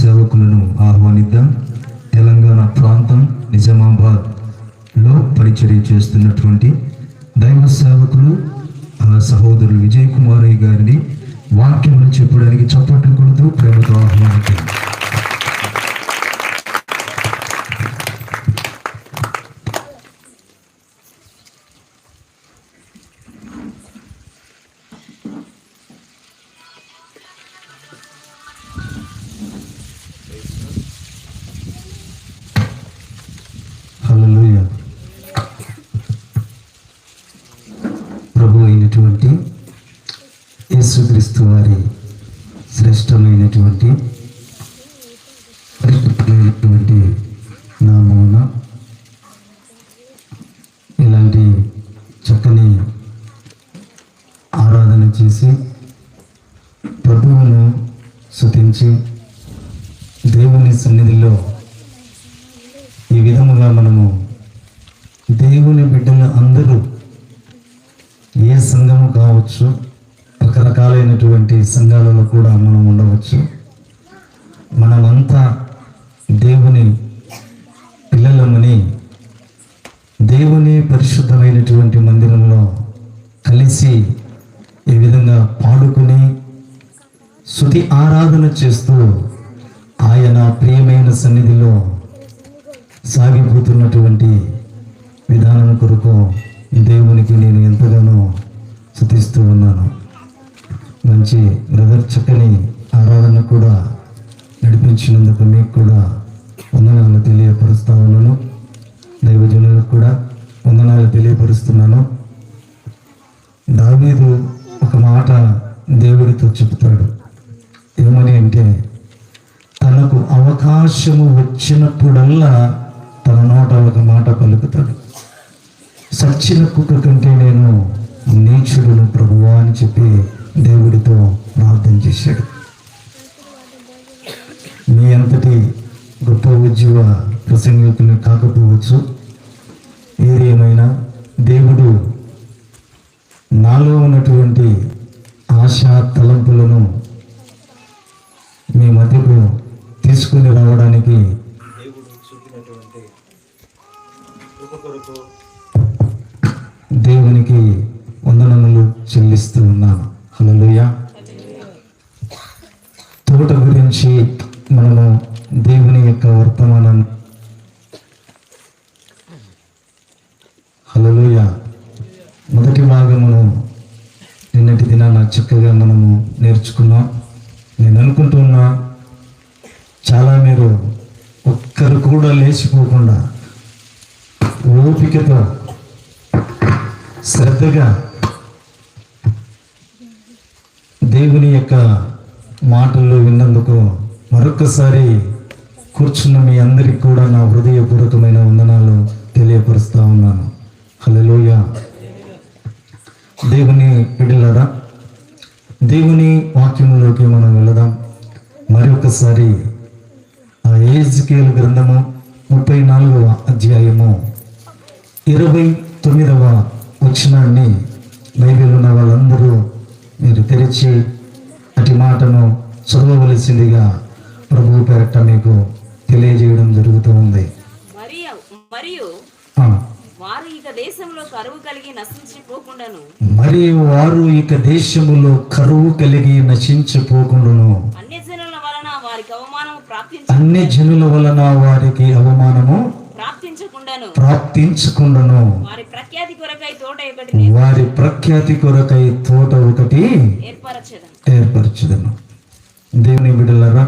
సేవకులను ఆహ్వానిద్దాం. తెలంగాణ ప్రాంతం నిజామాబాద్లో పరిచర్య చేస్తున్నటువంటి దైవ సేవకులు సహోదరులు విజయ్ కుమారయ్య గారిని వాక్యములు చెప్పడానికి చప్పట్లు కొడుతూ ప్రేమతో ఆహ్వానిద్దాం. హల్లెలూయా. ప్రభు అయినటువంటి యేసుక్రీస్తు వారి శ్రేష్టమైనటువంటి పరిశుద్ధమైనటువంటి నామమున ఇలాంటి చక్కని ఆరాధన చేసి ప్రభువును స్తుతించి దేవుని సన్నిధిలో ఈ విధముగా మనము దేవుని బిడ్డలు అందరూ ఏ సంఘము కావచ్చు, రకరకాలైనటువంటి సంఘాలలో కూడా మనం ఉండవచ్చు. మనమంతా దేవుని పిల్లలమని దేవుని పరిశుద్ధమైనటువంటి మందిరంలో కలిసి ఈ విధంగా పాడుకుని స్తుతి ఆరాధన చేస్తూ ఆయన ప్రియమైన సన్నిధిలో సాగిపోతున్నటువంటి విధానం కొరకు దేవునికి నేను ఎంతగానో స్తుతిస్తూ ఉన్నాను. మంచి బ్రదర్ చక్కని ఆరాధన కూడా నడిపించినందుకు మీకు కూడా వందనాలు తెలియపరుస్తా ఉన్నాను. దైవజనులకు కూడా వందనాలు తెలియపరుస్తున్నాను. దావీదు ఒక మాట దేవుడితో చెప్తాడు. ఏమని అంటే, తనకు అవకాశము వచ్చినప్పుడల్లా తన నోట ఒక మాట పలుకుతాడు. సచ్చిన కుక్క కంటే నేను నీచుడును ప్రభువా అని చెప్పి దేవుడితో ప్రార్థన చేశాడు. మీ అంతటి గొప్ప ఉద్యోగ ప్రసంగికులు కాకపోవచ్చు, ఏదేమైనా దేవుడు నాలో ఉన్నటువంటి ఆశా తలంపులను మీ మధ్యకు తీసుకుని రావడానికి దేవుడు చూపినటువంటి కృప కొరకు దేవునికి వందనములు చెల్లిస్తూ ఉన్నాను. హల్లెలూయా. తోట గురించి మనము దేవుని యొక్క వర్తమానం హల్లెలూయా మొదటి భాగమును నిన్నటి దినాన చక్కగా మనము నేర్చుకున్నాం. నేను అనుకుంటున్నా చాలా మీరు ఒక్కరు కూడా లేచిపోకుండా ఓపికతో శ్రద్ధగా దేవుని యొక్క మాటల్లో విన్నందుకు మరొకసారి కూర్చున్న మీ అందరికీ కూడా నా హృదయపూర్వకమైన వందనాలు తెలియపరుస్తా ఉన్నాను. హల్లెలూయా. దేవుని బిడ్డలారా, దేవుని వాక్యములోకి మనం వెళదాం. మరొకసారి ఆ యెహెజ్కేలు గ్రంథము 34వ అధ్యాయము 29వ వచనాన్ని బైబిల్ ఉన్న వాళ్ళందరూ మీరు తెరిచి అటు మాటను చదవవలసిందిగా ప్రభువు పేరట మీకు తెలియజేయడం జరుగుతూ ఉంది. వారు ఇక దేశంలో కరువు కలిగి నశించిపోకుండాను అన్ని జనుల వలన వారికి అవమానము ప్రాప్తించకుండాను వారి ప్రఖ్యాతి కొరకై తోట ఒకటి ఏర్పరచెదను. దేవుని బిడ్డలారా,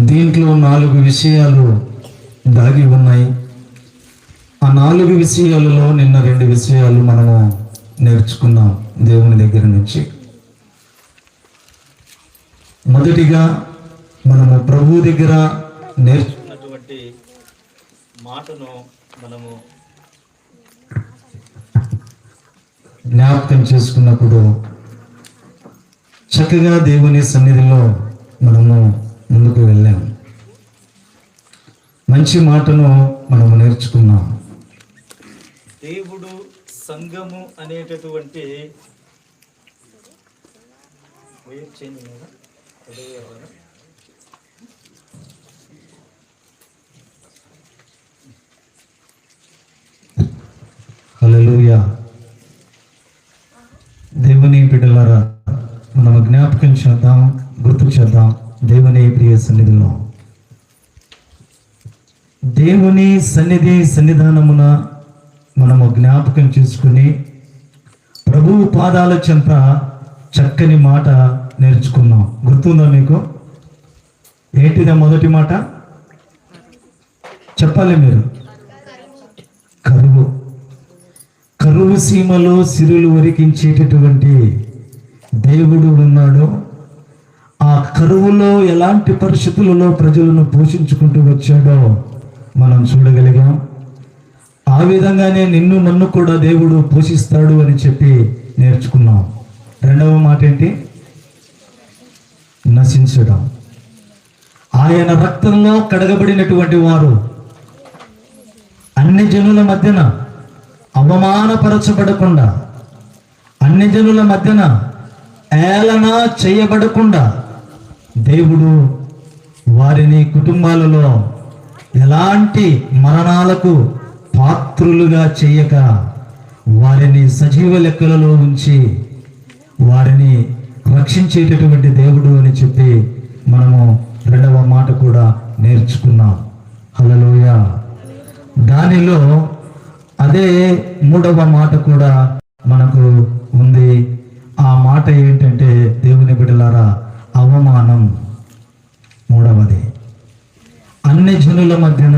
దీంట్లో 4 విషయాలు దాగి ఉన్నాయి. ఆ 4 విషయాలలో నిన్న 2 విషయాలు మనము నేర్చుకున్నాం దేవుని దగ్గర నుంచి. మొదటిగా మనము ప్రభు దగ్గర నేర్చుకున్నటువంటి మాటను మనము జ్ఞాపకం చేసుకున్నప్పుడు చక్కగా దేవుని సన్నిధిలో మనము ముందుకు వెళ్ళాము. మంచి మాటను మనము నేర్చుకున్నాం. దేవుడు సంఘము అనేటటువంటి హల్లెలూయా. దేవుని బిడ్డలారా, మనం జ్ఞాపకం చేద్దాం, గుర్తు చేద్దాం. దేవుని ప్రియ సన్నిధిలో, దేవుని సన్నిధానమున మనము జ్ఞాపకం చేసుకుని ప్రభువు పాదాల చెంత చక్కని మాట నేర్చుకున్నాం. గుర్తుందా మీకు? ఏంటిదా మొదటి మాట? చెప్పాలి మీరు. కరువు సీమలో సిరులు ఒరికించేటటువంటి దేవుడు ఉన్నాడు. ఆ కరువులో ఎలాంటి పరిస్థితులలో ప్రజలను పోషించుకుంటూ వచ్చాడో మనం చూడగలిగాం. ఆ విధంగానే నిన్ను నన్ను కూడా దేవుడు పోషిస్తాడు అని చెప్పి నేర్చుకున్నాం. రెండవ మాట ఏంటి? నశించడం. ఆయన రక్తంలో కడగబడినటువంటి వారు అన్ని జనుల మధ్యన అవమానపరచబడకుండా, అన్ని జనుల మధ్యన ఏలన చేయబడకుండా దేవుడు వారిని కుటుంబాలలో ఎలాంటి మరణాలకు పాత్రులుగా చేయక వారిని సజీవ లెక్కలలో ఉంచి వారిని రక్షించేటటువంటి దేవుడు అని చెప్పి మనము రెండవ మాట కూడా నేర్చుకున్నాం. హల్లెలూయా. దానిలో అదే మూడవ మాట కూడా మనకు ఉంది. ఆ మాట ఏంటంటే, దేవుని బిడ్డలారా, అవమానం. మూడవది, అన్ని జనుల మధ్యన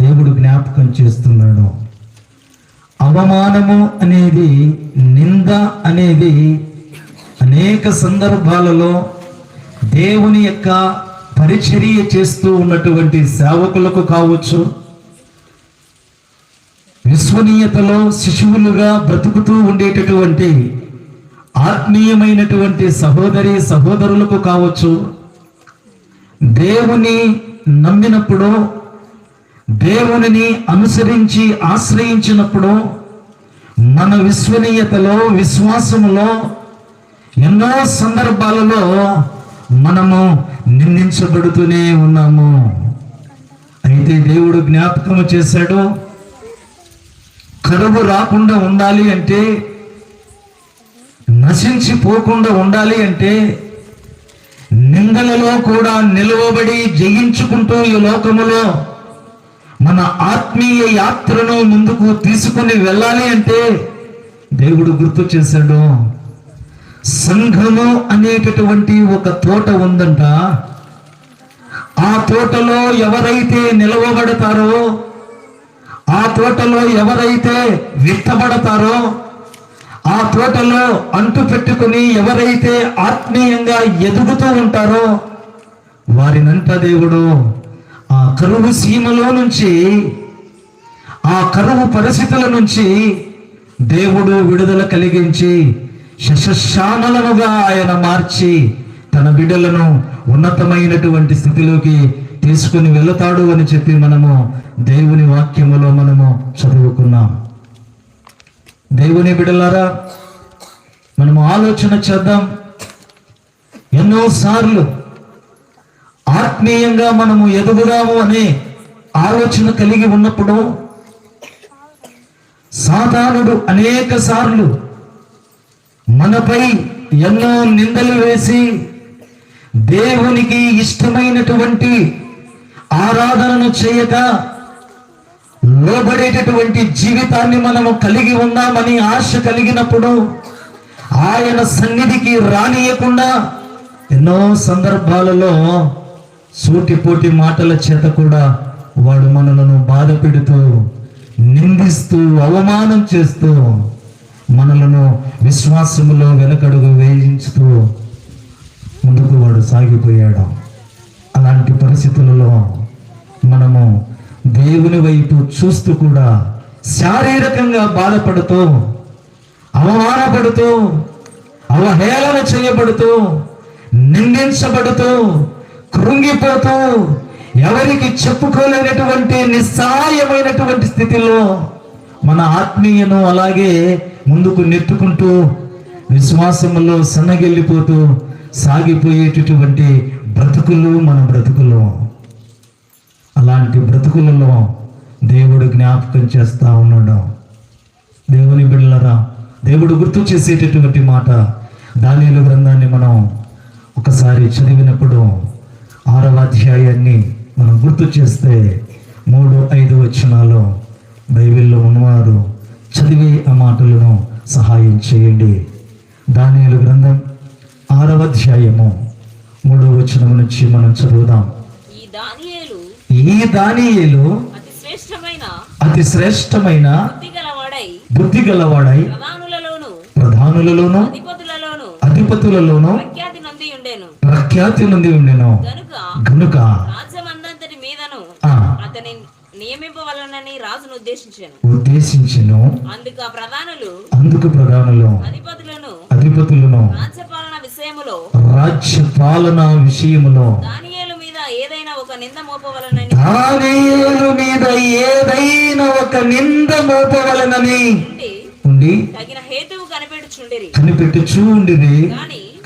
దేవుడు జ్ఞాపకం చేస్తున్నాడు. అవమానము అనేది, నింద అనేది అనేక సందర్భాలలో దేవుని యొక్క పరిచర్య చేస్తూ ఉన్నటువంటి సేవకులకు కావచ్చు, విశ్వనీయతలో శిశువులుగా బ్రతుకుతూ ఉండేటటువంటి ఆత్మీయమైనటువంటి సహోదరులకు కావచ్చు, దేవుని నమ్మినప్పుడు, దేవునిని అనుసరించి ఆశ్రయించినప్పుడు మన విశ్వనీయతలో, విశ్వాసములో ఎన్నో సందర్భాలలో మనము నిందించబడుతూనే ఉన్నాము. అయితే దేవుడు జ్ఞాపకం చేశాడు, కరువు రాకుండా ఉండాలి అంటే, నశించిపోకుండా ఉండాలి అంటే, నిందలలో కూడా నిలువబడి జయించుకుంటూ ఈ లోకములో మన ఆత్మీయ యాత్రను ముందుకు తీసుకుని వెళ్ళాలి అంటే దేవుడు గుర్తు చేశాడు. సంఘము అనేటటువంటి ఒక తోట ఉందంట. ఆ తోటలో ఎవరైతే నిలవబడతారో, ఆ తోటలో ఎవరైతే విత్తబడతారో, ఆ తోటలో అంటు పెట్టుకుని ఎవరైతే ఆత్మీయంగా ఎదుగుతూ ఉంటారో వారినంట దేవుడు ఆ కరువు సీమలో నుంచి, ఆ కరువు పరిస్థితుల నుంచి దేవుడు విడుదల కలిగించి శశశ్యామలముగా ఆయన మార్చి తన బిడ్డలను ఉన్నతమైనటువంటి స్థితిలోకి తీసుకుని వెళతాడు అని చెప్పి మనము దేవుని వాక్యములో మనము చదువుకున్నాం. దేవుని బిడ్డలారా, మనము ఆలోచన చేద్దాం. ఎన్నోసార్లు ఆత్మీయంగా మనము ఎదుగుదాము అనే ఆలోచన కలిగి ఉన్నప్పుడు సాతానుడు అనేక సార్లు మనపై ఎన్నో నిందలు వేసి దేవునికి ఇష్టమైనటువంటి ఆరాధనను చేయక లోబడేటటువంటి జీవితాన్ని మనము కలిగి ఉన్నామని ఆశ కలిగినప్పుడు ఆయన సన్నిధికి రానియకుండా ఎన్నో సందర్భాలలో సూటిపోటి మాటల చేత కూడా వాడు మనలను బాధ పెడుతూ, నిందిస్తూ, అవమానం చేస్తూ మనలను విశ్వాసములో వెనకడుగు వేయించుతూ ముందుకు వాడు సాగిపోయాడు. అలాంటి పరిస్థితులలో మనము దేవుని వైపు చూస్తూ కూడా శారీరకంగా బాధపడుతూ, అవమానపడుతూ, అవహేళన చేయబడుతూ, నిందించబడుతూ, కృంగిపోతూ, ఎవరికి చెప్పుకోలేనటువంటి నిస్సహాయమైనటువంటి స్థితిలో మన ఆత్మీయను అలాగే ముందుకు నెట్టుకుంటూ విశ్వాసములో సన్నగిల్లిపోతూ సాగిపోయేటటువంటి బ్రతుకులు మన బ్రతుకులు. అలాంటి బ్రతుకులలో దేవుడు జ్ఞాపకం చేస్తా ఉన్నాడు. దేవుని బిడ్డలారా, దేవుడు గుర్తు చేసేటటువంటి మాట దానియేలు గ్రంథాన్ని మనం ఒకసారి చదివినప్పుడు 6వ అధ్యాయాన్ని మనం గుర్తు చేస్తే 3-5 వచనాలు బైబిల్లో ఉన్నవారు చదివి ఆ మాటలను సహాయం చేయండి. దానియేలు గ్రంథం 6వ అధ్యాయము 3వ వచనం నుంచి మనం చదువుదాం. ఈ దానియేలు అతి శ్రేష్టమైన బుద్ధి గలవాడై ప్రధానులలోను అధిపతులలోను ప్రఖ్యాతి నొంది ఉండెను గనుక నియమింపవలనని రాజును ఉద్దేశించెను. అందుకు ప్రధానులు అధిపతులను రాజ్యపాలన విషయములో దానియేలు మీద ఏదైనా ఒక నింద మోపవలనని ఉండి తగిన హేతువు కనిపెట్టుచుండిరి.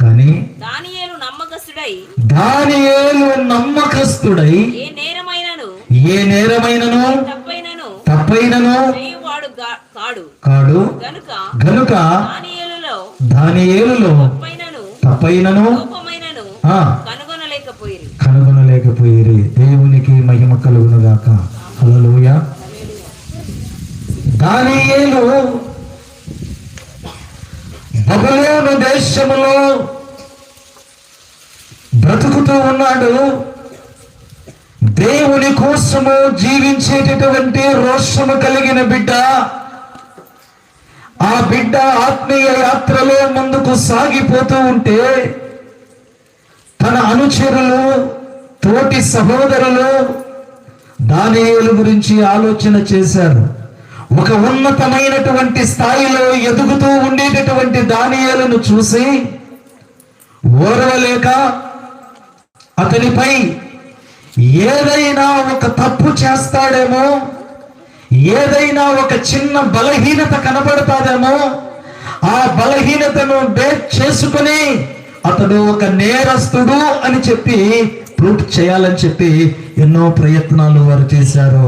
కానీ దానియేలు నమ్మకస్తుడై ఏ నేరమైనను తప్పైనను కాడు గనుక దానియేలులో తప్పైనను కనుగొనలేకపోయిరి. దేవునికి మహిమ కలుగును గాక. హల్లెలూయా. దానియేలు బబులోను దేశములో బ్రతుకుతూ ఉన్నాడు. దేవుని కోసము జీవించేటటువంటి రోషము కలిగిన బిడ్డ. ఆ బిడ్డ ఆత్మీయ యాత్రలో ముందుకు సాగిపోతూ ఉంటే తన అనుచరులు, తోటి సహోదరులు దానియేలు గురించి ఆలోచన చేశారు. ఒక ఉన్నతమైనటువంటి స్థాయిలో ఎదుగుతూ ఉండేటటువంటి దానియేలును చూసి ఓర్వలేక అతనిపై ఏదైనా ఒక తప్పు చేస్తాడేమో, ఏదైనా ఒక చిన్న బలహీనత కనబడతాదేమో, ఆ బలహీనతను బేస్ చేసుకుని అతడు ఒక నేరస్తుడు అని చెప్పి ప్రూఫ్ చేయాలని చెప్పి ఎన్నో ప్రయత్నాలు వారు చేశారు.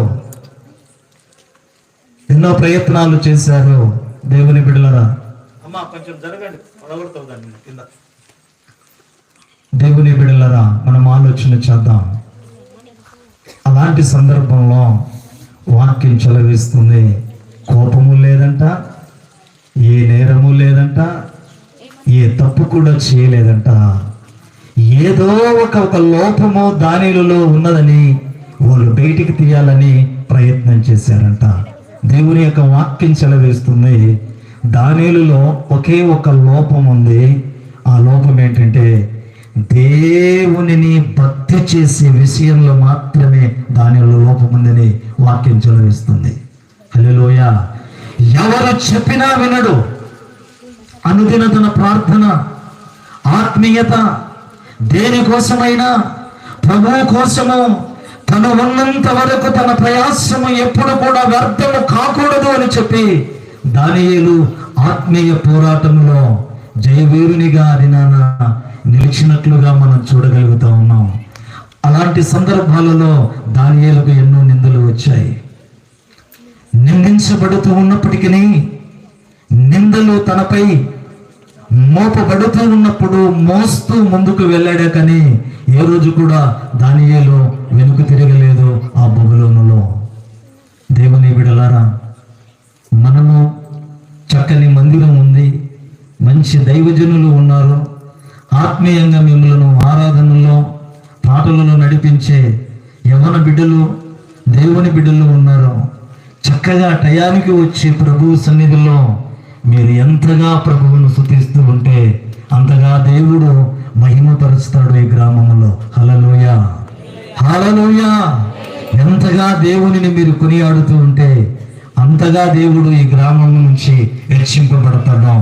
దేవుని బిడ్డలారా, దేవుని బిడ్డలారా, మనం ఆలోచన చేద్దాం. అలాంటి సందర్భంలో వాక్యం చలవిస్తుంది. కోపము లేదంట, ఏ నేరము లేదంట, ఏ తప్పు కూడా చేయలేదంట. ఏదో ఒక లోపము దానిలో ఉన్నదని వాళ్ళు బయటికి తీయాలని ప్రయత్నం చేశారంట. దేవుని యొక్క వాక్యం చలవేస్తుంది. దానిలో ఒకే ఒక లోపం ఉంది. ఆ లోపం ఏంటంటే దేవునిని భక్తి చేసే విషయంలో మాత్రమే దానిలో లోపం ఉందని వాక్యం చలవిస్తుంది. హల్లెలూయా. ఎవరు చెప్పినా వినడు. అనుదిన తన ప్రార్థన, ఆత్మీయత, దేనికోసమైనా ప్రభువు కోసము తను ఉన్నంత వరకు తన ప్రయాసము ఎప్పుడు కూడా వ్యర్థము కాకూడదు అని చెప్పి దానియేలు ఆత్మీయ పోరాటంలో జయవీరునిగా దినాన నిలిచినట్లుగా మనం చూడగలుగుతా ఉన్నాం. అలాంటి సందర్భాలలో దానియేలుకు ఎన్నో నిందలు వచ్చాయి. నిందించబడుతూ ఉన్నప్పటికీ నిందలు తనపై మోపబడుతూ ఉన్నప్పుడు మోస్తూ ముందుకు వెళ్ళాడే కానీ ఏ రోజు కూడా దానియేలు వెనుక తిరగలేదు ఆ బబులోనులో. దేవుని బిడ్డలారా, మనము చక్కని మందిరం ఉంది, మంచి దైవజనులు ఉన్నారు, ఆత్మీయంగా మిమ్మల్ని ఆరాధనలో పాటలలో నడిపించే యవ్వన బిడ్డలు, దేవుని బిడ్డలు ఉన్నారు. చక్కగా టయానికి వచ్చి ప్రభువు సన్నిధిలో మీరు ఎంతగా ప్రభువును స్తుతిస్తూ ఉంటే అంతగా దేవుడు మహిమపరుస్తాడు ఈ గ్రామంలో. హల్లెలూయా, హల్లెలూయా. ఎంతగా దేవునిని మీరు కొనియాడుతూ ఉంటే అంతగా దేవుడు ఈ గ్రామం నుంచి హెచ్చింపబడతాడు.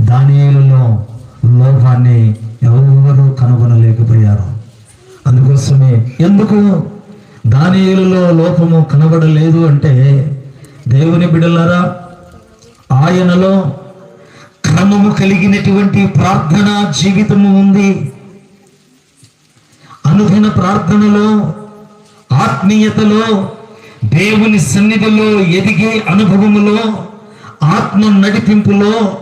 దానియేలులో లోపాన్ని ఎవరు కనుగొనలేకపోయారు. అందుకోసమే ఎందుకు దానియేలులో లోపము కనబడలేదు అంటే, దేవుని బిడ్డలారా, ఆయనలో క్రమము కలిగినటువంటి ప్రార్థనా జీవితము ఉంది. అనుదిన ప్రార్థనలో, ఆత్మీయతలో, దేవుని సన్నిధిలో ఎదిగే అనుభవములో ఆత్మ నడిపింపులో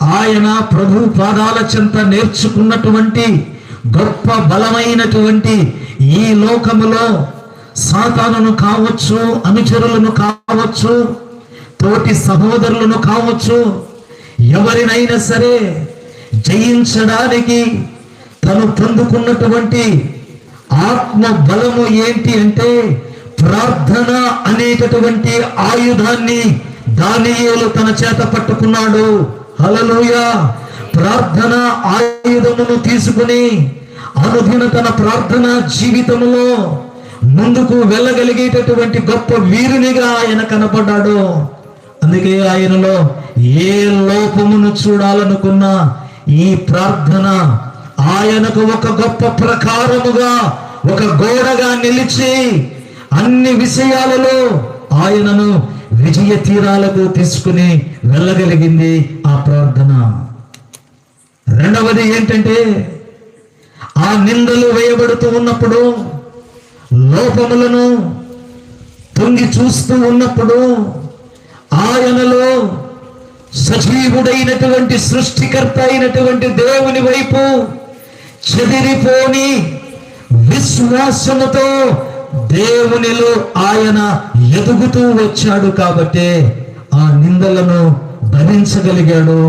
ఆయన ప్రభు పాదాల చెంత నేర్చుకున్నటువంటి గొప్ప బలమైనటువంటి ఈ లోకములో సాతానును కావచ్చు, అనుచరులను కావచ్చు, తోటి సహోదరులను కావచ్చు, ఎవరినైనా సరే జయించడానికి తను పొందుకున్నటువంటి ఆత్మ బలము ఏంటి అంటే ప్రార్థన అనేటటువంటి ఆయుధాన్ని దానియేలు తన చేత పట్టుకున్నాడు. హల్లెలూయా. ప్రార్థన ఆయుధమును తీసుకుని అనుదిన తన ప్రార్థన జీవితంలో ముందుకు వెళ్ళగలిగేటటువంటి గొప్ప వీరునిగా ఆయన కనపడ్డాడు. అందుకే ఆయనలో ఏ లోపమును చూడాలనుకున్నా ఈ ప్రార్థన ఆయనకు ఒక గొప్ప ప్రకారముగా, ఒక గోడగా నిలిచి అన్ని విషయాలలో ఆయనను విజయ తీరాలకు తీసుకుని వెళ్ళగలిగింది ఆ ప్రార్థన. రెండవది ఏంటంటే ఆ నిందలు వేయబడుతూ ఉన్నప్పుడు, లోపములను తొంగి చూస్తూ ఉన్నప్పుడు ఆయనలో సజీవుడైనటువంటి సృష్టికర్త అయినటువంటి దేవుని వైపు చెదిరిపోని విశ్వాసముతో దేవునిలో ఆయన ఎదుగుతూ వచ్చాడు. కాబట్టి ఆ నిందలను భరించగలిగాడు,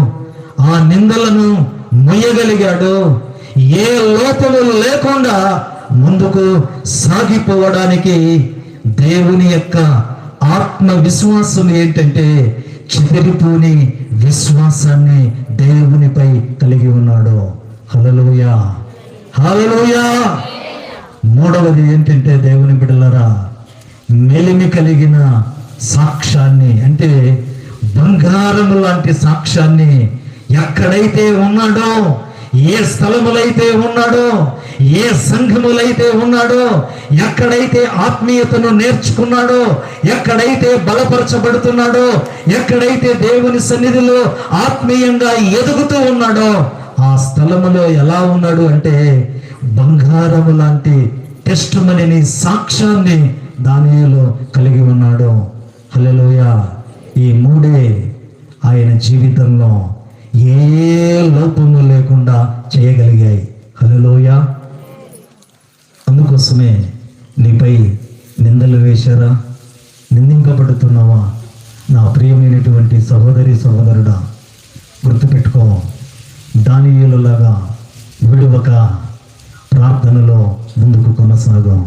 ఆ నిందలను మొయ్యగలిగాడు. ఏ లోపము లేకుండా ముందుకు సాగిపోవడానికి దేవుని యొక్క ఆత్మ విశ్వాసం ఏంటంటే చెదిరిపోని విశ్వాసాన్ని దేవునిపై కలిగి ఉన్నాడు. హల్లెలూయా, హల్లెలూయా. మూడవది ఏంటంటే దేవుని బిడ్డలారా, మెలిమి కలిగిన సాక్ష్యాన్ని, అంటే బంగారము లాంటి సాక్ష్యాన్ని ఎక్కడైతే ఉన్నాడో, ఏ స్థలములైతే ఉన్నాడో, ఏ సంఘములైతే ఉన్నాడో, ఎక్కడైతే ఆత్మీయతను నేర్చుకున్నాడో, ఎక్కడైతే బలపరచబడుతున్నాడో, ఎక్కడైతే దేవుని సన్నిధిలో ఆత్మీయంగా ఎదుగుతూ ఉన్నాడో ఆ స్థలములో ఎలా ఉన్నాడు అంటే బంగారము లాంటి టెస్టిమనీని, సాక్ష్యాన్ని దానియేలు కలిగి ఉన్నాడు. హల్లెలూయా. ఈ మూడే ఆయన జీవితంలో ఏ లోపము లేకుండా చేయగలిగాయి. హల్లెలూయా. అందుకోసమే నీపై నిందలు వేశారా, నిందింపబడుతున్నావా? నా ప్రియమైనటువంటి సహోదరి సహోదరుడా, గుర్తుపెట్టుకో, దానియేలులాగా విడువక ప్రార్థనలో ముందుకు కొనసాగం.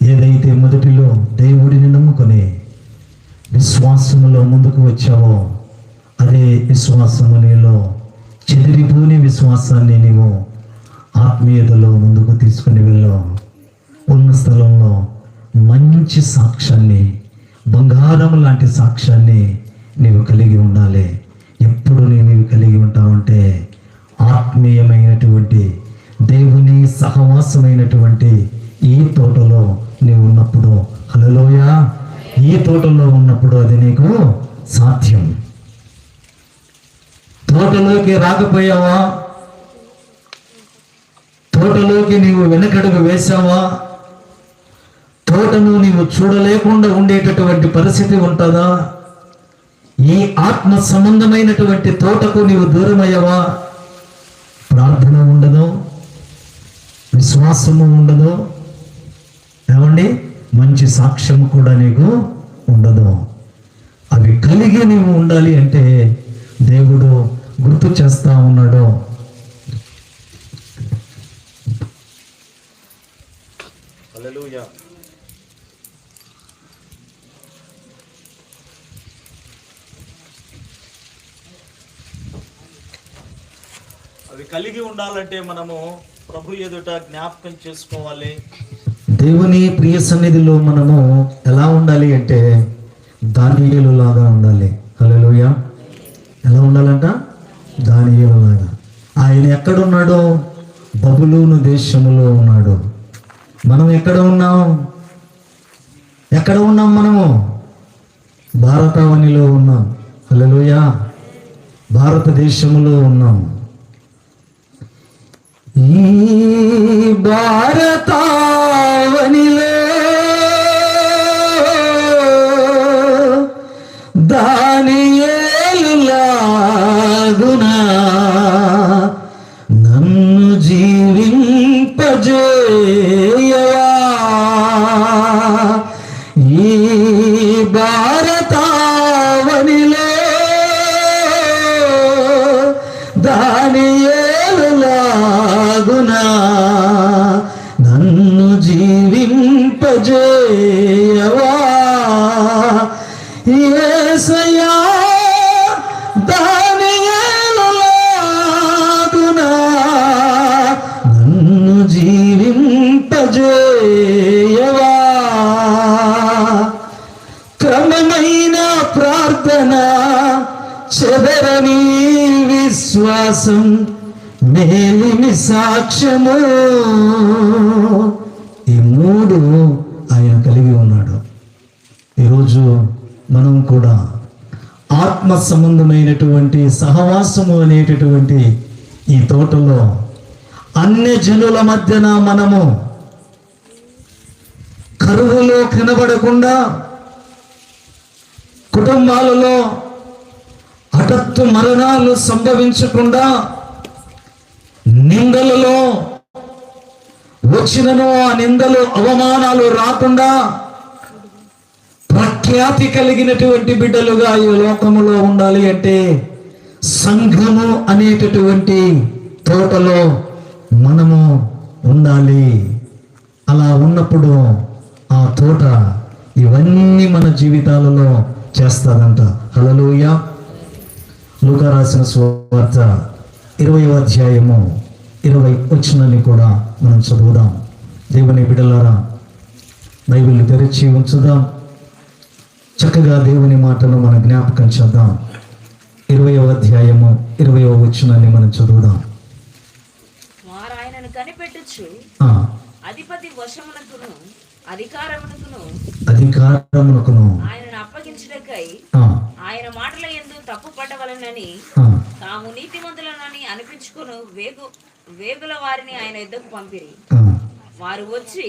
ఏదైతే మొదటిలో దేవుడిని నమ్ముకొని విశ్వాసములో ముందుకు వచ్చావో అదే విశ్వాసము నీలో చెదిరిపోని విశ్వాసాన్ని నీవు ఆత్మీయతలో ముందుకు తీసుకుని వెళ్ళావు. ఉన్న స్థలంలో మంచి సాక్ష్యాన్ని, బంగారం లాంటి సాక్ష్యాన్ని నీవు కలిగి ఉండాలి. ఎప్పుడు నీవు కలిగి ఉంటావంటే ఆత్మీయమైనటువంటి దేవుని సహవాసమైనటువంటి ఈ తోటలో నీవు ఉన్నప్పుడు, హల్లెలూయా, ఈ తోటలో ఉన్నప్పుడు అది నీకు సాధ్యం. తోటలోకి రాకపోయావా, తోటలోకి నీవు వెనకడుగు వేసావా, తోటను నీవు చూడలేకుండా ఉండేటటువంటి పరిస్థితి ఉంటుందా? ఈ ఆత్మ సంబంధమైనటువంటి తోటకు నీవు దూరమయ్యావా, ప్రార్థన ఉండదు, విశ్వాసము ఉండదు, ఏమండి, మంచి సాక్ష్యము కూడా నీకు ఉండదు. అవి కలిగి నీవు ఉండాలి అంటే దేవుడు గుర్తు చేస్తా ఉన్నాడు. హల్లెలూయా. అవి కలిగి ఉండాలంటే మనము ప్రభు ఎదుట జ్ఞాపకం చేసుకోవాలి. దేవుని ప్రియ సన్నిధిలో మనము ఎలా ఉండాలి అంటే దానియేలు లాగా ఉండాలి. హల్లెలూయా. ఎలా ఉండాలంట? దానియేలు లాగా. ఆయన ఎక్కడున్నాడో బబులోను దేశములో ఉన్నాడు. మనం ఎక్కడ ఉన్నాం? ఎక్కడ ఉన్నాం? మనము భారతావనిలో ఉన్నాం. హల్లెలూయా. భారతదేశంలో ఉన్నాం. ఈ భారతావనిలో దానియేలు నన్ను జీవింపజేయవా యేసయ్యా దానియేలులాగునా నన్ను జీవింపజేయవా క్రమమైన ప్రార్థన చెదరని విశ్వాసం మేలిమి సాక్ష్యము ఈ మూడు ఆయన కలిగి ఉన్నాడు. ఈరోజు మనం కూడా ఆత్మ సంబంధమైనటువంటి సహవాసము అనేటటువంటి ఈ తోటలో అన్య జనుల మధ్యన మనము కరువులో కనబడకుండా, కుటుంబాలలో హఠాత్తు మరణాలు సంభవించకుండా, నిందలలో వచ్చినను ఆ నిందలు అవమానాలు రాకుండా ప్రఖ్యాతి కలిగినటువంటి బిడ్డలుగా ఈ లోకములో ఉండాలి అంటే సంఘము అనేటటువంటి తోటలో మనము ఉండాలి. అలా ఉన్నప్పుడు ఆ తోట ఇవన్నీ మన జీవితాలలో చేస్తాదంట. హల్లెలూయా. లూకా రాసిన సువార్త 20వ అధ్యాయము 20 వచనాన్ని కూడా మనం చదువుదాం. దేవుని బిడ్డలారా, బైబిల్ తెరిచి ఉంచుదాం. చక్కగా దేవుని మాటను మనం జ్ఞాపకం చేద్దాం. 20వ అధ్యాయము 20వ వచనాన్ని మనం చదువుదాం. వారు ఆయనను కనిపెట్టొచ్చు అధిపతి వశమునకును అధికారమునకును ఆయనను అప్పగించుటకై ఆయన మాటల యందు తప్పు పడవలనని తాము నీతిమంతులనని అనిపించుకుని వేగుల వారిని ఆయన యుద్ధకు పంపిరి. వారు వచ్చి,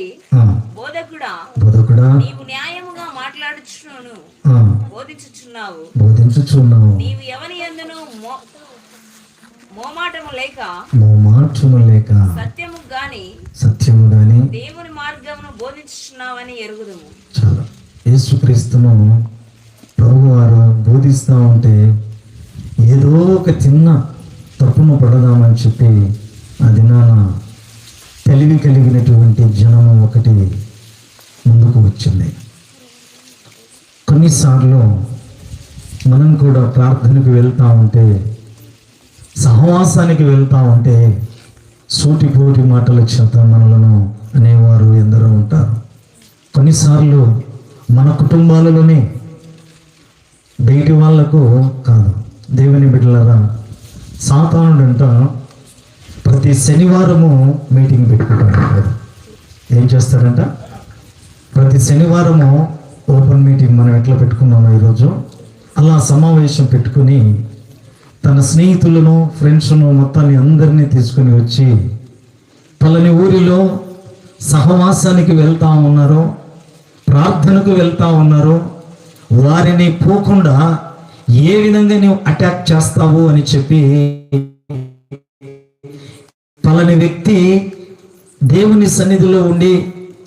బోధకుడా, నీవు న్యాయముగా బోధించుచున్నావు. నీవు ఎవని యందును మోమాటము లేక సత్యము గాని దేవుని మార్గమును బోధించుచున్నావని ఎరుగుదుము. చాలా యేసుక్రీస్తును ప్రభువారు బోధిస్తూ ఉంటే ఏదో ఒక చిన్న తప్పును పడదామని చెప్పి ఆ దినాన తెలివి కలిగినటువంటి జనము ఒకటి ముందుకు వచ్చింది. కొన్నిసార్లు మనం కూడా ప్రార్థనకు వెళ్తూ ఉంటే, సహవాసానికి వెళ్తూ ఉంటే సూటిపోటి మాటల చేత మనలను అనేవారు ఎందరో ఉంటారు. కొన్నిసార్లు మన కుటుంబాలలోనే, బయటి వాళ్లకు కాదు. దేవుని బిడ్డలారా, సాతానుడంట ప్రతి శనివారము మీటింగ్ పెట్టుకుంటాడు. ఏం చేస్తాడంట? ప్రతి శనివారము ఓపెన్ మీటింగ్ మనం ఎట్లా పెట్టుకున్నామో ఈరోజు అలా సమావేశం పెట్టుకుని తన స్నేహితులను, ఫ్రెండ్స్ను మొత్తాన్ని అందరినీ తీసుకుని వచ్చి పలాని ఊరిలో సహవాసానికి వెళ్తా ఉన్నారు, ప్రార్థనకు వెళ్తా ఉన్నారు, వారిని పోకుండా ఏ విధంగా నువ్వు అటాక్ చేస్తావు అని చెప్పి పలాని వ్యక్తి దేవుని సన్నిధిలో ఉండి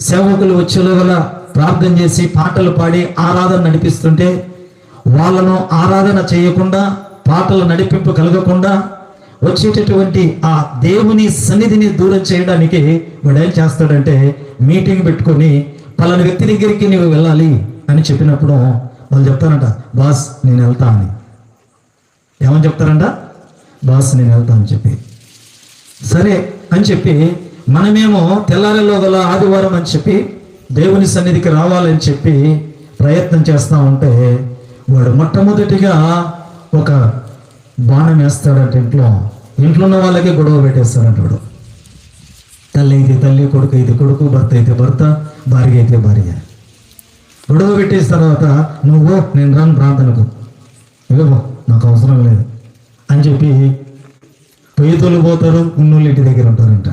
సేవకులు వచ్చేలోగల ప్రార్థన చేసి పాటలు పాడి ఆరాధన నడిపిస్తుంటే వాళ్ళను ఆరాధన చేయకుండా, పాటలు నడిపింపు కలగకుండా వచ్చేటటువంటి ఆ దేవుని సన్నిధిని దూరం చేయడానికి వాడు ఏం చేస్తాడంటే మీటింగ్ పెట్టుకొని పలాని వ్యక్తి దగ్గరికి నువ్వు వెళ్ళాలి అని చెప్పినప్పుడు వాళ్ళు చెప్తారంట, బాస్ నేను వెళ్తా అని. ఏమని చెప్తారంట? బాస్ నేను వెళ్తా అని చెప్పి. సరే అని చెప్పి మనమేమో తెల్లారిలో గల ఆదివారం అని చెప్పి దేవుని సన్నిధికి రావాలని చెప్పి ప్రయత్నం చేస్తూ ఉంటే వాడు మొట్టమొదటిగా ఒక బాణం వేస్తాడంట. ఇంట్లో ఉన్న వాళ్ళకే గొడవ పెట్టేస్తాడంట. వాడు తల్లి అయితే తల్లి, కొడుకు అయితే కొడుకు, భర్త అయితే భర్త, భార్య అయితే భార్య. గొడవ పెట్టేసిన తర్వాత నువ్వు నేను రాను ప్రార్థనకు, ఇవ్వబో నాకు అవసరం లేదు అని చెప్పి పొయ్యితోళ్ళు పోతారు, ఉన్నోళ్ళు ఇంటి దగ్గర ఉంటారంట.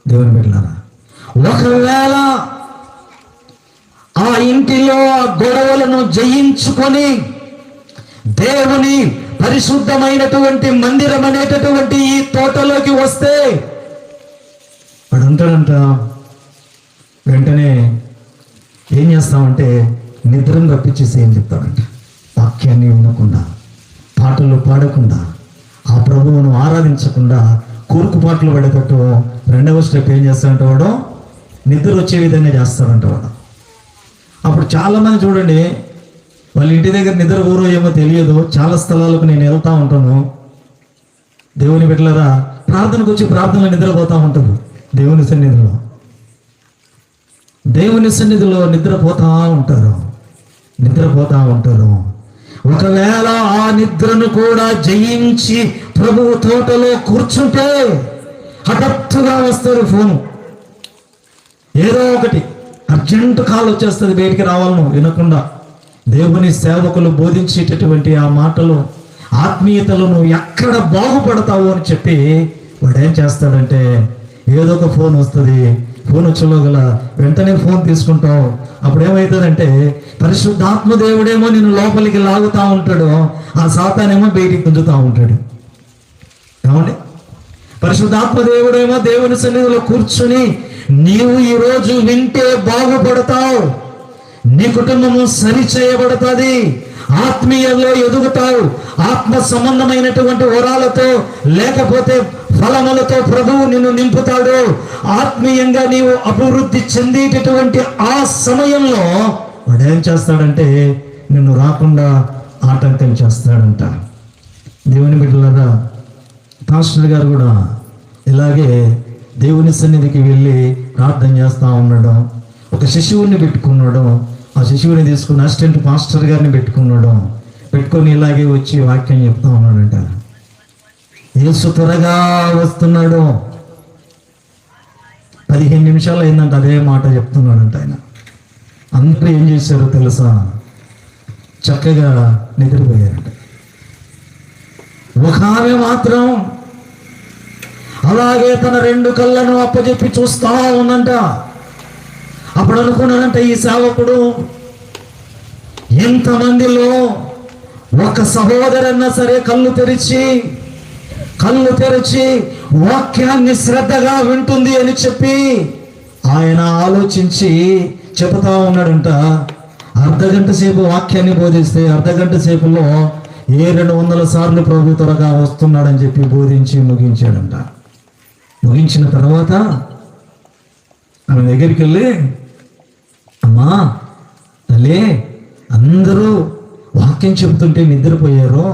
దేవుని బిడ్డలారా, ఒకవేళ ఆ ఇంటిలో గొడవలను జయించుకొని దేవుని పరిశుద్ధమైనటువంటి మందిరం అనేటటువంటి ఈ తోటలోకి వస్తే వాడు అంటాడంట, వెంటనే ఏం చేస్తామంటే నిద్రను రప్పించేసి ఏం చెప్తాడంట, వాక్యాన్ని వినకుండా, పాటలు పాడకుండా, ఆ ప్రభువును ఆరాధించకుండా కూరుకుపాట్లు పడేటట్టు రెండవ స్టెప్ ఏం చేస్తాడంట వాడు, నిద్ర వచ్చే విధంగా చేస్తాడంట వాడు. అప్పుడు చాలామంది చూడండి, వాళ్ళ ఇంటి దగ్గర నిద్ర ఊరో ఏమో తెలియదు, చాలా స్థలాలకు నేను వెళ్తా ఉంటాను. దేవుని బిడ్డలారా, ప్రార్థనకు వచ్చి ప్రార్థనలో నిద్రపోతూ ఉంటారు. దేవుని సన్నిధిలో నిద్రపోతూ ఉంటారు. ఒకవేళ ఆ నిద్రను కూడా జయించి ప్రభువు తోటలో కూర్చుంటే హఠాత్తుగా వస్తారు ఫోను, ఏదో ఒకటి అర్జెంట్ కాల్ వచ్చేస్తుంది, బయటికి రావాలను వినకుండా. దేవుని సేవకులు బోధించేటటువంటి ఆ మాటలు, ఆత్మీయతలు నువ్వు ఎక్కడ బాగుపడతావు అని చెప్పి వాడు ఏం చేస్తాడంటే, ఏదో ఒక ఫోన్ వస్తుంది, ఫోన్ వచ్చేలోగల వెంటనే ఫోన్ తీసుకుంటావు. అప్పుడు ఏమవుతుందంటే, పరిశుద్ధాత్మ దేవుడేమో నిన్ను లోపలికి లాగుతూ ఉంటాడు, ఆ సాతానేమో బయటికి గుంజుతూ ఉంటాడు. ఏమండి, పరిశుద్ధాత్మ దేవుడేమో దేవుని సన్నిధిలో కూర్చుని, నీవు ఈరోజు వింటే బాగుపడతావు, నీ కుటుంబము సరి చేయబడుతుంది, ఆత్మీయంలో ఎదుగుతావు, ఆత్మ సంబంధమైనటువంటి వరాలతో లేకపోతే ఫలములతో ప్రభువు నిన్ను నింపుతాడు, ఆత్మీయంగా నీవు అభివృద్ధి చెందేటటువంటి ఆ సమయంలో వాడు ఏం చేస్తాడంటే నిన్ను రాకుండా ఆటంకం చేస్తాడంట. దేవుని బిడ్డలారా, పాస్టర్ గారు కూడా ఇలాగే దేవుని సన్నిధికి వెళ్ళి ప్రార్థన చేస్తూ ఉన్నాడు. ఒక శిశువుని పెట్టుకున్నాడు, ఆ శిశువుని తీసుకుని అసిస్టెంట్ పాస్టర్ గారిని పెట్టుకొని ఇలాగే వచ్చి వాక్యం చెప్తా ఉన్నాడంట. యేసు త్వరగా వస్తున్నాడు, 15 నిమిషాలు అయిందంట, అదే మాట చెప్తున్నాడంట ఆయన. అందరూ ఏం చేశారో తెలుసా, చక్కగా నిద్రపోయారంట. ఒక ఆమె మాత్రం అలాగే తన 2 కళ్ళను అప్పచెప్పి చూస్తా ఉందంట. అప్పుడు అనుకున్నాడంట, ఈ సేవకుడు ఎంతమందిలో ఒక సహోదరన్నా సరే కళ్ళు తెరిచి వాక్యాన్ని శ్రద్ధగా వింటుంది అని చెప్పి ఆయన ఆలోచించి చెబుతా ఉన్నాడంట. అర్ధగంట సేపు వాక్యాన్ని బోధిస్తే అర్ధగంట సేపులో 200 సార్లు ప్రభు త్వరగా వస్తున్నాడని చెప్పి బోధించి ముగించాడంట. ముగించిన తర్వాత ఆమె దగ్గరికి వెళ్ళి, అమ్మా తల్లి, అందరూ వాక్యం చెబుతుంటే నిద్రపోయారు,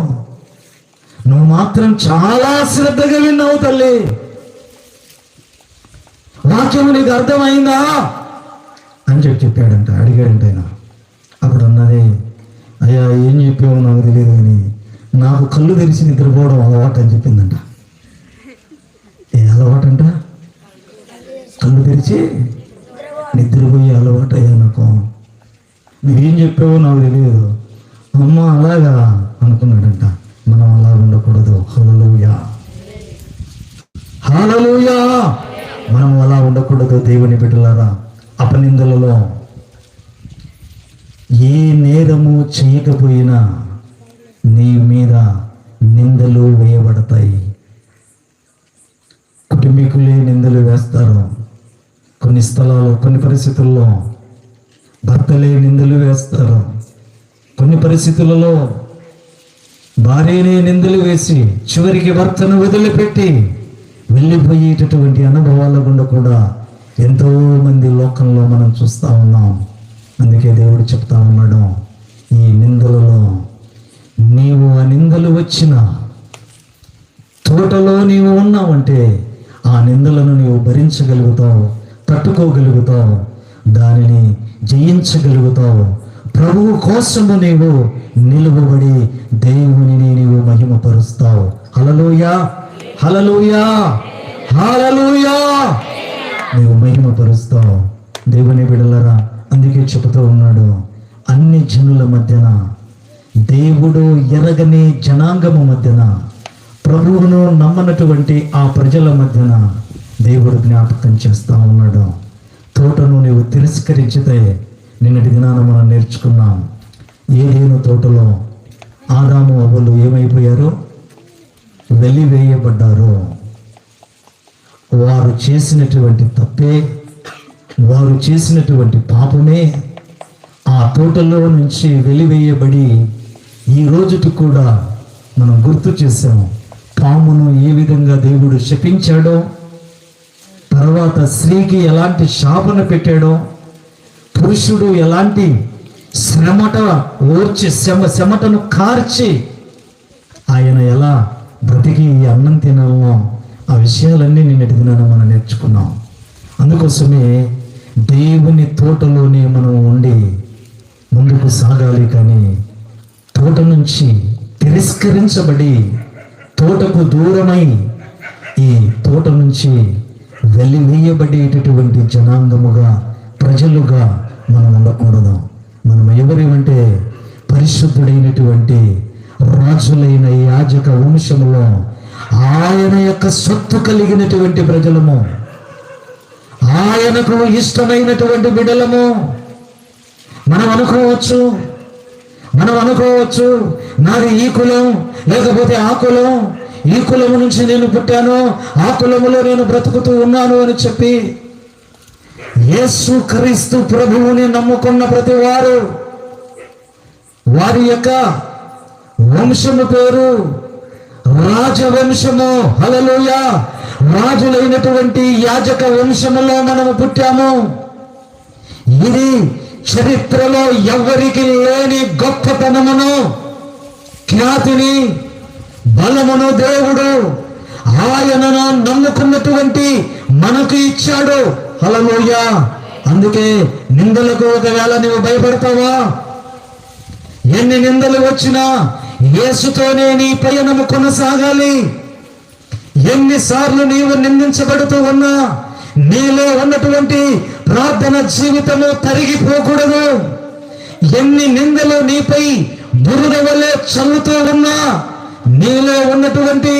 నువ్వు మాత్రం చాలా శ్రద్ధగా విన్నావు తల్లి, వాక్యం నీకు అర్థమైందా అని చెప్పాడంట. అడిగాడంట ఆయన. అప్పుడు అన్నది, అయ్యా ఏం చెప్పావో నాకు తెలియదు కానీ నాకు కళ్ళు తెరిచి నిద్రపోవడం అలవాటు అని చెప్పిందంట. ఏ అలవాటంట? కళ్ళు తెరిచి నిద్రపోయే అలవాటు అయ్యా నాకు. నువ్వేం చెప్పావో నాకు తెలియదు. అమ్మ అలాగా అనుకున్నాడంట. మనం అలా ఉండకూడదు. హల్లెలూయా, హల్లెలూయా. మనం అలా ఉండకూడదు. దేవుని బిడ్డలారా, అపనిందలలో ఏ నేరము చేయకపోయినా నీ మీద నిందలు వేయబడతాయి. కుటుంబీకులే నిందలు వేస్తారు. కొన్ని స్థలాల్లో, కొన్ని పరిస్థితుల్లో భర్తలే నిందలు వేస్తారు. కొన్ని పరిస్థితులలో భార్యనే నిందలు వేసి చివరికి భర్తను వదిలిపెట్టి వెళ్ళిపోయేటటువంటి అనుభవాల గుండా కూడా ఎంతో మంది లోకంలో మనం చూస్తూ ఉన్నాం. అందుకే దేవుడు చెప్తా ఉన్నాడు, ఈ నిందలలో నీవు ఆ నిందలు వచ్చిన తోటలో నీవు ఉన్నావంటే ఆ నిందలను నీవు భరించగలుగుతావు, తట్టుకోగలుగుతావు, దానిని జయించగలుగుతావు. ప్రభువు కోసము నీవు నిలువబడి దేవునిని నీవు మహిమపరుస్తావు. హల్లెలూయా, హల్లెలూయా, హల్లెలూయా. నీవు మహిమపరుస్తావు. దేవుని బిడ్డలారా, అందుకే చెబుతూ ఉన్నాడు, అన్ని జనుల మధ్యన, దేవుడు ఎరగని జనాంగము మధ్యన, ప్రభువును నమ్మనటువంటి ఆ ప్రజల మధ్యన దేవుడు జ్ఞాపకం చేస్తా ఉన్నాడు. తోటను నీవు తిరస్కరించితే, నిన్నటి దినాన మనం నేర్చుకున్నాం, ఏదేను తోటలో ఆదాము అవ్వలు ఏమైపోయారు? వెలివేయబడ్డారు. వారు చేసినటువంటి తప్పే, వారు చేసినటువంటి పాపమే ఆ తోటలో నుంచి వెలివేయబడి ఈ రోజుకి కూడా మనం గుర్తు చేసాము. పామును ఏ విధంగా దేవుడు శపించాడో, తర్వాత స్త్రీకి ఎలాంటి శాపన పెట్టాడో, పురుషుడు ఎలాంటి శ్రమటను కార్చి ఆయన ఎలా బ్రతికి ఈ అన్నం తినాలో, ఆ విషయాలన్నీ నిన్నటి దినాన మనం నేర్చుకున్నాం. అందుకోసమే దేవుని తోటలోనే మనం ఉండి ముందుకు సాగాలి. కానీ తోట నుంచి తిరస్కరించబడి తోటకు దూరమై ఈ తోట నుంచి వెలివేయబడేటటువంటి జనాంగముగా, ప్రజలుగా మనం ఉండకూడదు. మనం ఎవరేమంటే పరిశుద్ధుడైనటువంటి రాజులైన యాజక వంశములో ఆయన యొక్క సొత్తు కలిగినటువంటి ప్రజలము, ఆయనకు ఇష్టమైనటువంటి బిడ్డలము. మనం అనుకోవచ్చు నాది ఈ కులం లేకపోతే ఆ కులం, ఈ కులము నుంచి నేను పుట్టాను, ఆ కులములో నేను బ్రతుకుతూ ఉన్నాను అని చెప్పి యేసు క్రీస్తు ప్రభువుని నమ్ముకున్న ప్రతి వారు వారి యొక్క వంశము పేరు రాజవంశము. హల్లెలూయా! రాజులైనటువంటి యాజక వంశములో మనము పుట్టాము. ఇది చరిత్రలో ఎవ్వరికి లేని గొప్పతనమును, ఖ్యాతిని, బలమును దేవుడు ఆయనను నమ్ముకున్నటువంటి మనకు ఇచ్చాడు. హల్లెలూయా! అందుకే నిందలకు ఒకవేళ నువ్వు భయపడతావా? ఎన్ని నిందలు వచ్చినా యేసుతోనే నీ పయనము కొనసాగాలి. ఎన్నిసార్లు నీవు నిందించబడుతూ ఉన్నా నీలో ఉన్నటువంటి ప్రార్థన జీవితము తరిగిపోకూడదు. ఎన్ని నిందలు నీపై బురద వలె చల్లుతూ ఉన్నా నీలో ఉన్నటువంటి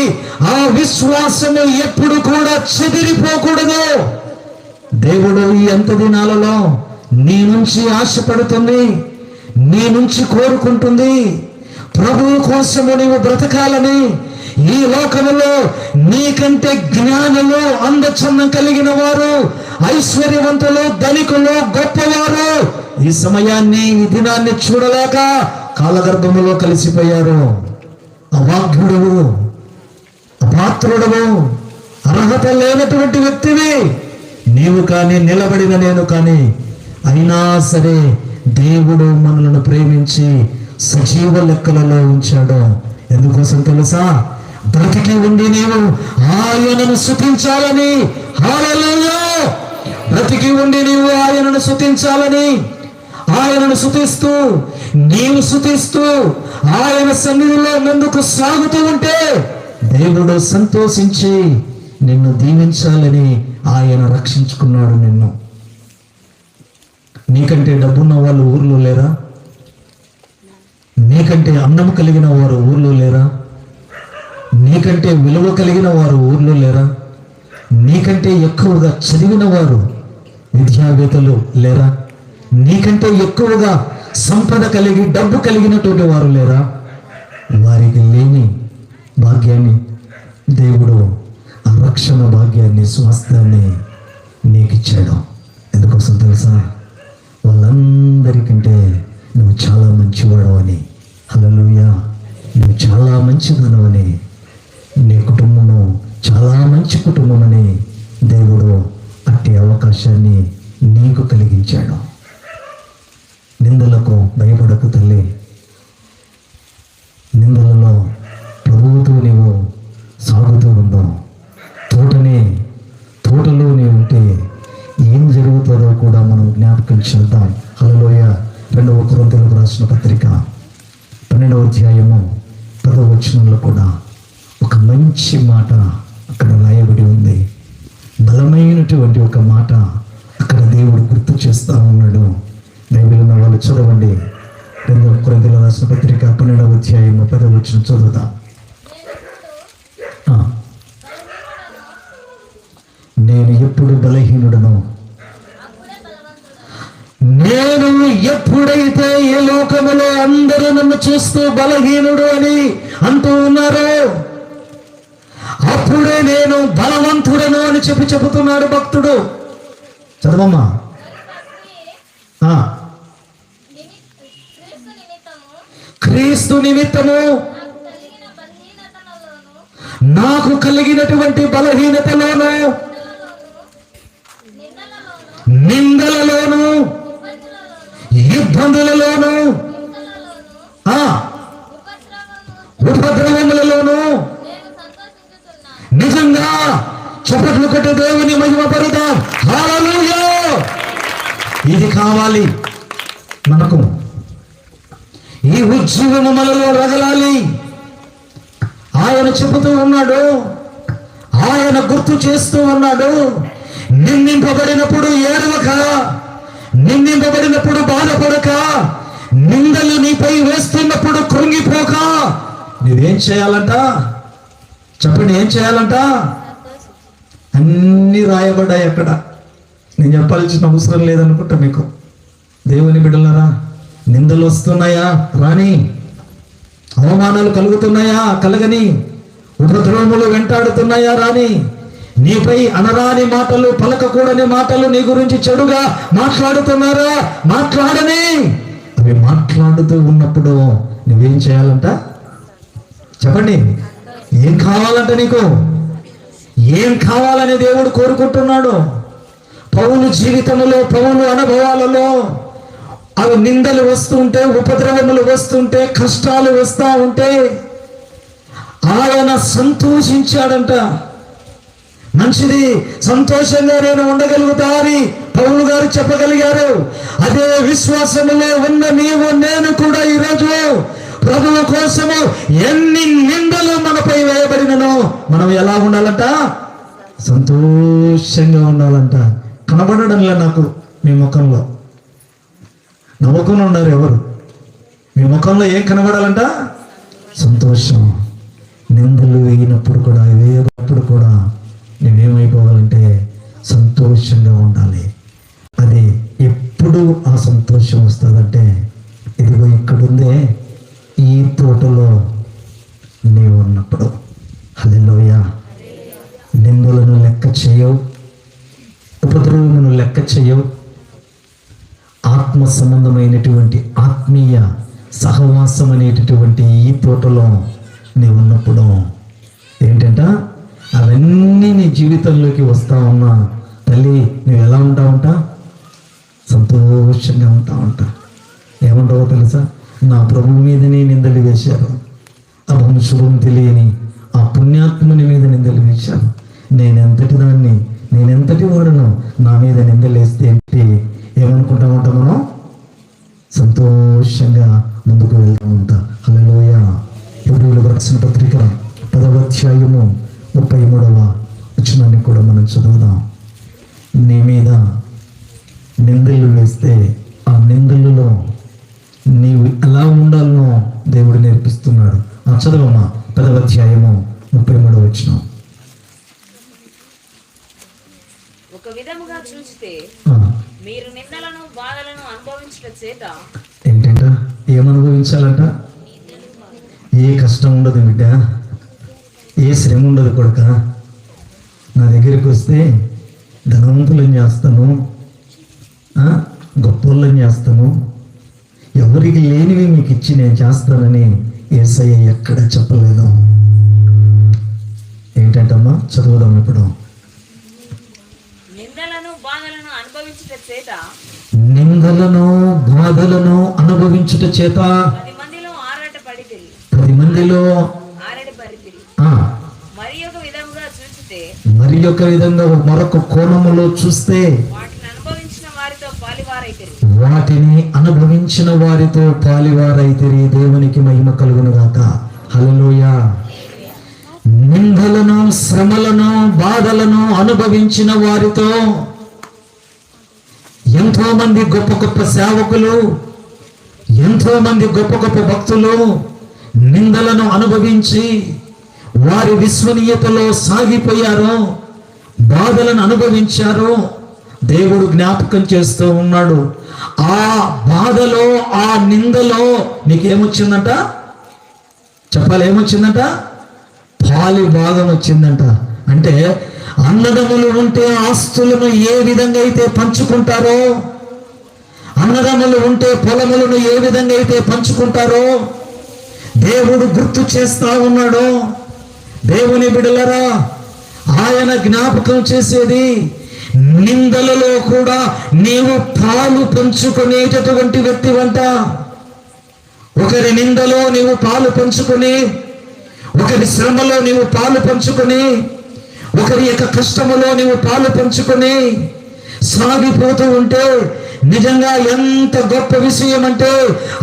ఆ విశ్వాసము ఎప్పుడు కూడా చెదిరిపోకూడదు. దేవుడు ఈ అంత దినాలలో నీ నుంచి ఆశపడుతుంది, నీ నుంచి కోరుకుంటుంది. ప్రభువు కోసము నీవు బ్రతకాలని. ఈ లోకములో నీకంటే జ్ఞానులు, అందచందం కలిగిన వారు, ఐశ్వర్యవంతులు, ధనికులు, గొప్పవారు ఈ సమయాన్ని, ఈ దినాన్ని చూడలేక కాలగర్భములో కలిసిపోయారు. అవాగ్యుడవు, అపాత్రుడవు, అర్హత లేనటువంటి వ్యక్తివి నీవు కానీ, నిలబడిన నేను కానీ. అయినా సరే దేవుడు మనలను ప్రేమించి సజీవ లెక్కలలో ఉంచాడు. ఎందుకోసం తెలుసా? బ్రతికి ఉండి నీవు ఆయనను స్తుతించాలని. హల్లెలూయా! బ్రతికి ఉండి నీవు ఆయనను స్తుతించాలని. ఆయనను స్తుతిస్తూ, నీవు స్తుతిస్తూ ఆయన సన్నిధిలో ముందుకు సాగుతూ ఉంటే దేవుడు సంతోషించి నిన్ను దీవించాలని ఆయన రక్షించుకున్నాడు నిన్ను. నీకంటే డబ్బున్న వాళ్ళు ఊర్లో లేరా? నీకంటే అన్నము కలిగిన వారు ఊర్లో లేరా? నీకంటే విలువ కలిగిన వారు ఊర్లో లేరా? నీకంటే ఎక్కువగా చదివిన వారు, విద్యావేత్తలు లేరా? నీకంటే ఎక్కువగా సంపద కలిగి డబ్బు కలిగినటువంటి వారు లేరా? వారికి లేని భాగ్యాన్ని దేవుడు, ఆ రక్షణ భాగ్యాన్ని, స్వాస్థ్యాన్ని నీకు ఇచ్చాడు. ఎందుకోసం తెలుసా? వాళ్ళందరికంటే నువ్వు చాలా మంచివాడు అని. హల్లెలూయా! నువ్వు చాలా మంచిదనవని, నీ కుటుంబము చాలా మంచి కుటుంబం అని దేవుడు అట్టి అవకాశాన్ని నీకు కలిగించాడు. నిందలకు భయపడకు తల్లి. నిందలలో ప్రభువుతో నీవు సాగుతూ ఉండవు. తోటలో నీవు ఉంటే ఏం జరుగుతుందో కూడా మనం జ్ఞాపకం చేద్దాం. హల్లెలూయా! 2వ కొరింథీయులకు రాసిన పత్రిక 12వ అధ్యాయము 10వ వచనంలో కూడా ఒక మంచి మాట అక్కడ రాయబడి ఉంది. బలమైనటువంటి ఒక మాట అక్కడ దేవుడు గుర్తు చేస్తా ఉన్నాడు. బైబిల్ ఉన్న వాళ్ళు చదవండి. 2వ కొరింథీయులకు రాసిన పత్రిక 12వ అధ్యాయము 10వ వచనం చదువుదాం. నేను ఎప్పుడు బలహీనుడను, నేను ఎప్పుడైతే ఈ లోకములో అందరూ నన్ను చూస్తూ బలహీనుడు అని అంటూ ఉన్నారో అప్పుడే నేను బలవంతుడను అని చెబుతున్నాడు భక్తుడు. చదవమ్మా. క్రీస్తు నిమిత్తము నాకు కలిగినటువంటి బలహీనతలోను, నిందలలోను, ఇబ్బందులలోను, ఉపద్రవములలోను నిజంగా చప్పట్లు కొట్టే దేవుని మహిమపరుదాం. హల్లెలూయా. ఇది కావాలి మనకు. ఈ ఉజ్జీవము మనలో రగలాలి. ఆయన చెబుతూ ఉన్నాడు, ఆయన గుర్తు చేస్తూ ఉన్నాడు, నిందింపబడినప్పుడు ఏడవక, నిందింపబడినప్పుడు బాధపడక, నిందలు నీపై వేస్తున్నప్పుడు కృంగిపోక నువ్వేం చేయాలంట? చెప్పండి, ఏం చేయాలంట? అన్నీ రాయబడ్డాయి అక్కడ. నేను చెప్పాల్సిన అవసరం లేదనుకుంటా మీకు. దేవుని బిడ్డలారా, నిందలు వస్తున్నాయా? రాని. అవమానాలు కలుగుతున్నాయా? కలగని. ఉపద్రవములు వెంటాడుతున్నాయా? రాని. నీపై అనరాని మాటలు, పలకకూడని మాటలు, నీ గురించి చెడుగా మాట్లాడుతున్నారా? మాట్లాడని. అవి మాట్లాడుతూ ఉన్నప్పుడు నువ్వేం చేయాలంట? చెప్పండి, ఏం కావాలంట నీకు? ఏం కావాలని దేవుడు కోరుకుంటున్నాడు? పౌలు జీవితంలో, పౌలు అనుభవాలలో అవి నిందలు వస్తుంటే, ఉపద్రవములు వస్తుంటే, కష్టాలు వస్తూ ఉంటే ఆయన సంతోషించాడంట. మంచిది, సంతోషంగా నేను ఉండగలుగుతా అని పౌలు గారు చెప్పగలిగారు. అదే విశ్వాసములో ఉన్న నీవు నేను కూడా ఈరోజు ప్రభువు కోసము ఎన్ని నిందలు మనపై వేయబడినను మనం ఎలా ఉండాలంట? సంతోషంగా ఉండాలంట. కనబడడంలా నాకు మీ ముఖంలో. నవ్వుకుని ఉన్నారు ఎవరు? మీ ముఖంలో ఏం కనబడాలంట? సంతోషం. నిందలు వేయినప్పుడు కూడా, వేయనప్పుడు కూడా నువ్వేమైపోవాలంటే సంతోషంగా ఉండాలి. అది ఎప్పుడు ఆ సంతోషం వస్తుందంటే, ఇదిగో ఇక్కడుందే ఈ తోటలో నీవు ఉన్నప్పుడు. హల్లెలూయా. నిందలను లెక్క చేయవు, ఉపద్రవమును లెక్క చేయవు. ఆత్మ సంబంధమైనటువంటి ఆత్మీయ సహవాసం అనేటటువంటి ఈ తోటలో నీవు ఉన్నప్పుడు ఏంటంట, అవన్నీ నీ జీవితంలోకి వస్తా ఉన్నా తల్లి, నువ్వు ఎలా ఉంటావంట? సంతోషంగా ఉంటావంట. ఏమంటావో తెలుసా? నా ప్రభు మీదనే నిందలు వేశారు, అభం శుభం తెలియని ఆ పుణ్యాత్ముని మీద నిందలు వేశారు. నేనెంతటి దాన్ని, నేనెంతటి వాడును, నా మీద నిందలు వేస్తే ఏంటి? ఏమనుకుంటా ఉంటాం మనం? సంతోషంగా ముందుకు వెళ్తూ ఉంటా. హల్లెలూయా. హెబ్రీయులకు రాసిన పత్రిక 10వ అధ్యాయము 33వ వచనాన్ని కూడా మనం చదువుదాం. నీ మీద నిందలు వేస్తే ఆ నిందలలో నీవు ఎలా ఉండాలనో దేవుడు నేర్పిస్తున్నాడు. ఆ చదవమ్మా, 10వ అధ్యాయము 33వ వచనం. ఒక విధముగా చూస్తే మీరు నిందలను బాధలను అనుభవించుట చేత ఏంటంట? ఏమనుభవించాలంట? ఏ కష్టం ఉండదు బిడ్డ, ఏ శ్రమ ఉండదు కొడుక. నా దగ్గరికి వస్తే ధనవంతులను చేస్తాను, గొప్పోళ్ళని చేస్తాను, ఎవరికి లేనివి మీకు ఇచ్చి నేను చేస్తానని యేసయ్య ఎక్కడ చెప్పలేదు. ఏంటంటమ్మా? చదువుదాం ఇప్పుడు. నిందలను బాధలను అనుభవించుట చేత, నిందలను బాధలను అనుభవించుట చేత 10 మందిలో ఆరాటపడితిరి, 10 మందిలో ఆరాటపడితిరి. మరి ఒక విధముగా చూస్తే, మరి ఒక విధంగా మరొక కోణములో చూస్తే వాటిని అనుభవించిన వారితో పాలివారైతిరి. వాటిని అనుభవించిన వారితో పాలివారైతిరి. దేవునికి మహిమ కలుగును గాక. హల్లెలూయా. నిందలను, శ్రమలను, బాధలను అనుభవించిన వారితో ఎంతో మంది గొప్ప గొప్ప సేవకులు, ఎంతో మంది గొప్ప గొప్ప భక్తులు నిందలను అనుభవించి వారి విశ్వనీయతలో సాగిపోయారు, బాధలను అనుభవించారు. దేవుడు జ్ఞాపకం చేస్తూ ఉన్నాడు. ఆ బాధలో, ఆ నిందలో నీకేమొచ్చిందంట? చెప్పాలి, ఏమొచ్చిందంట? పాలి భాగం వచ్చిందంట. అంటే అన్నదమ్ములు ఉంటే ఆస్తులను ఏ విధంగా అయితే పంచుకుంటారో, అన్నదమ్ములు ఉంటే పొలములను ఏ విధంగా అయితే పంచుకుంటారో దేవుడు గుర్తు చేస్తా ఉన్నాడు. దేవుని బిడ్డలారా, ఆయన జ్ఞాపకం చేసేది నిందలలో కూడా నీవు పాలు పంచుకునేటటువంటి వ్యక్తి వంట. ఒకరి నిందలో నీవు పాలు పంచుకొని, ఒకరి శ్రమలో నీవు పాలు పంచుకొని, ఒకరి యొక్క కష్టములో నీవు పాలు పంచుకొని సాగిపోతూ ఉంటే నిజంగా ఎంత గొప్ప విషయం అంటే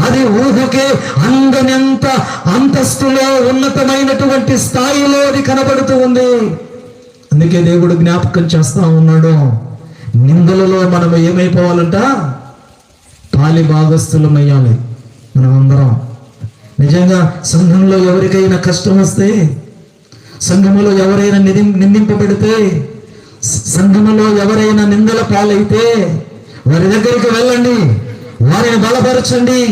అది ఊహకే అందనంత అంతస్తులో ఉన్నతమైనటువంటి స్థాయిలో అది కనబడుతూ ఉంది. అందుకే దేవుడు జ్ఞాపకం చేస్తా ఉన్నాడు, నిందలలో మనం ఏమైపోవాలంట? పాలి భాగస్థులమయ్యాలి మనమందరం. నిజంగా సంఘంలో ఎవరికైనా కష్టం వస్తే, సంఘములో ఎవరైనా నిందింపబడితే, సంఘములో ఎవరైనా నిందల పాలైతే వారి దగ్గరికి వెళ్ళండి, వారిని బలపరచండి.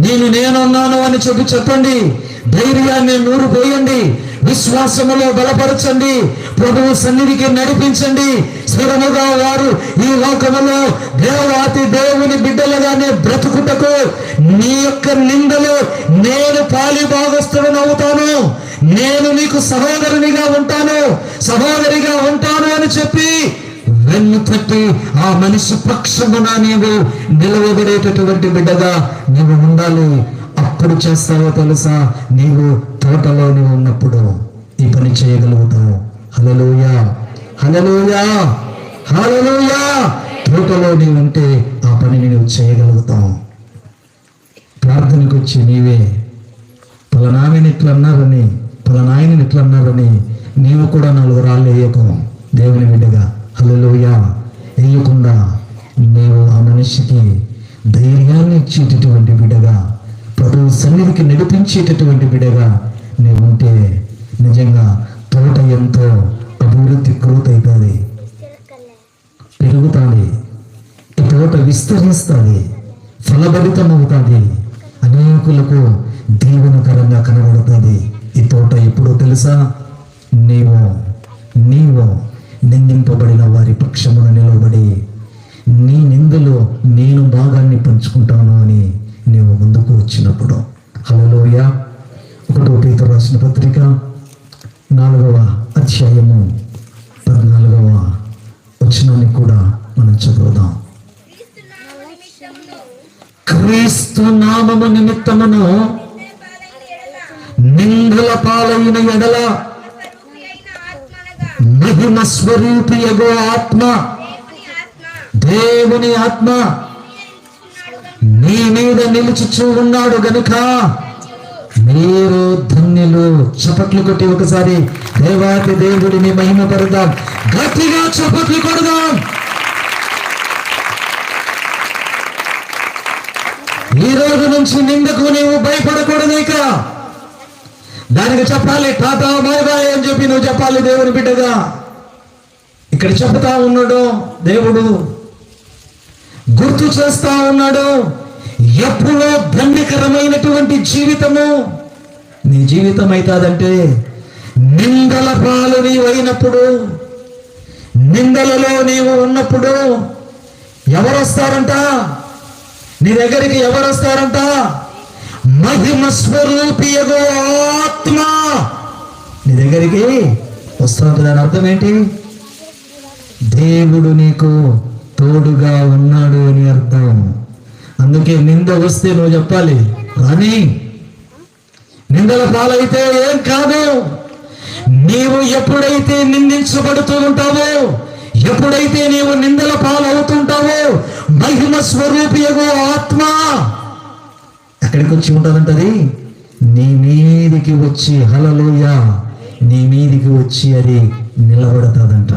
నేనున్నాను అని చెప్పండి. ధైర్యాన్ని నూరు పోయండి, విశ్వాసములో బలపరచండి, ప్రభువు సన్నిధికి నడిపించండి. స్థిరముగా వారు ఈ లోకములో దేవాతి దేవుని బిడ్డలుగానే బ్రతుకుటకు నీ యొక్క నిందలు నేను పాలి భాగస్థులను అవుతాను, నేను నీకు సహోదరునిగా ఉంటాను, సహోదరిగా ఉంటాను అని చెప్పి వెన్ను తట్టి ఆ మనిషి పక్షమున నీవు నిలవబడేటటువంటి బిడ్డగా నీవు ఉండాలి. అప్పుడు చేస్తావో తెలుసా, నీవు తోటలో నీవు ఉన్నప్పుడు ఈ పని చేయగలుగుతావు. హల్లెలూయా, హల్లెలూయా, హల్లెలూయా. తోటలో నీవు ఉంటే ఆ పనిని నువ్వు చేయగలుగుతావు. ప్రార్థనకు వచ్చి నీవే పలానాయని ఇట్లా అన్నారని, పలానాయని ఇట్లా అన్నారని నీవు కూడా 4 రాళ్ళు వేయకు దేవుని బిడ్డగా. హల్లెలూయా. వేయకుండా నీవు ఆ మనిషికి ధైర్యాన్ని ఇచ్చేటటువంటి బిడ్డగా, ప్రభు సన్నిధికి నడిపించేటటువంటి బిడ్డగా నీవు ఉంటే నిజంగా తోట ఎంతో అభివృద్ధి గ్రోత్ అవుతుంది, పెరుగుతుంది. ఈ తోట విస్తరిస్తుంది, ఫలభరితం అవుతుంది, అనేకులకు దీవెనకరంగా కనబడుతుంది. ఈ తోట ఎప్పుడో తెలుసా, నీవు నిందింపబడిన వారి పక్షమున నిలబడి నీ నిందలో నేను భాగాన్ని పంచుకుంటాను అని నీవు ముందుకు వచ్చినప్పుడు. హల్లెలూయా. 1 పేతురు రాసిన పత్రిక 4వ అధ్యాయము 14వ వచనాన్ని కూడా మనం చదువుదాం. క్రీస్తు నామము నిమిత్తమును నిందల పాలైన ఎడల మహిమ స్వరూపియగో ఆత్మ, దేవుని ఆత్మ నీ మీద నిలుచుచూ ఉన్నాడు గనుక మీరు ధన్యులు. చప్పట్లు కొట్టి ఒకసారి దేవాతి దేవుడిని మహిమపడదాం, గట్టిగా చప్పట్లు కొడదాం. ఈ రోజు నుంచి నిందకు నీవు భయపడకూడదు. ఇక దానికి చెప్పాలి టాటా బాయ్ బాయ్ అని చెప్పి నువ్వు చెప్పాలి దేవుని బిడ్డగా. ఇక్కడ చెప్తా ఉన్నాడు దేవుడు, గుర్తు చేస్తా ఉన్నాడు, ఎప్పుడో ధన్యకరమైనటువంటి జీవితము నీ జీవితం అవుతాదంటే నిందల పాలు నీవు అయినప్పుడు, నిందలలో నీవు ఉన్నప్పుడు ఎవరు వస్తారంట నీ దగ్గరికి? ఎవరు వస్తారంట? మహిమ స్వరూపియగో ఆత్మ నీ దగ్గరికి వస్తుంది. దాని అర్థం ఏంటి? దేవుడు నీకు తోడుగా ఉన్నాడు అని అర్థం. అందుకే నింద వస్తే నువ్వు చెప్పాలి, కానీ నిందల పాలైతే ఏం కాదు. నీవు ఎప్పుడైతే నిందించబడుతూ ఉంటావో, ఎప్పుడైతే నీవు నిందల పాలవుతుంటావో, మహిమ స్వరూపియగో ఆత్మ ఎక్కడికి వచ్చి ఉంటుందంటది? నీ మీదికి వచ్చి, హల్లెలూయా, నీ మీదికి వచ్చి అది నిలబడతాదంట.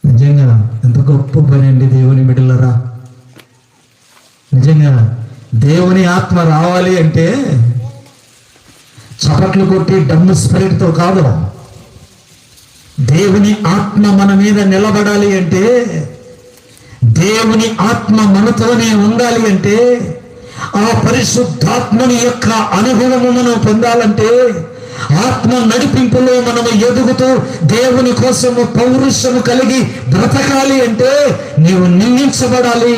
నిజంగా ఎంత గొప్ప పని అండి దేవుని బిడ్డలారా. నిజంగా దేవుని ఆత్మ రావాలి అంటే చప్పట్లు కొట్టి డమ్ము స్పిరిట్తో కాదు. దేవుని ఆత్మ మన మీద నిలబడాలి అంటే, దేవుని ఆత్మ మనతోనే ఉండాలి అంటే, ఆ పరిశుద్ధాత్మని యొక్క అనుభవము మనం పొందాలంటే, ఆత్మ నడిపింపులో మనము ఎదుగుతూ దేవుని కోసము పౌరుషము కలిగి బ్రతకాలి అంటే నీవు నిందించబడాలి.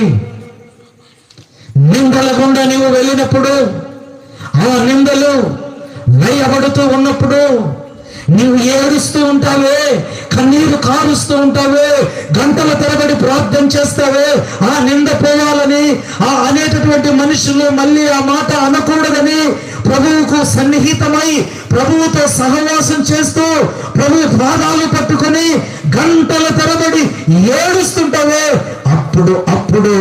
నిందల గుండా నీవు వెళ్ళినప్పుడు ఆ నిందలు వేయబడుతూ ఉన్నప్పుడు నీవు ఏడుస్తూ ఉంటావే, కన్నీరు కారుస్తూ ఉంటావే, గంటల తరబడి ప్రార్థన చేస్తావే, ఆ నింద పోవాలని, ఆ అనేటటువంటి మనుషులు మళ్ళీ ఆ మాట అనకూడదని ప్రభువుకు సన్నిహితమై ప్రభువుతో సహవాసం చేస్తూ ప్రభు పాదాలు పట్టుకొని గంటల తరబడి ఏడుస్తుంటావే, అప్పుడు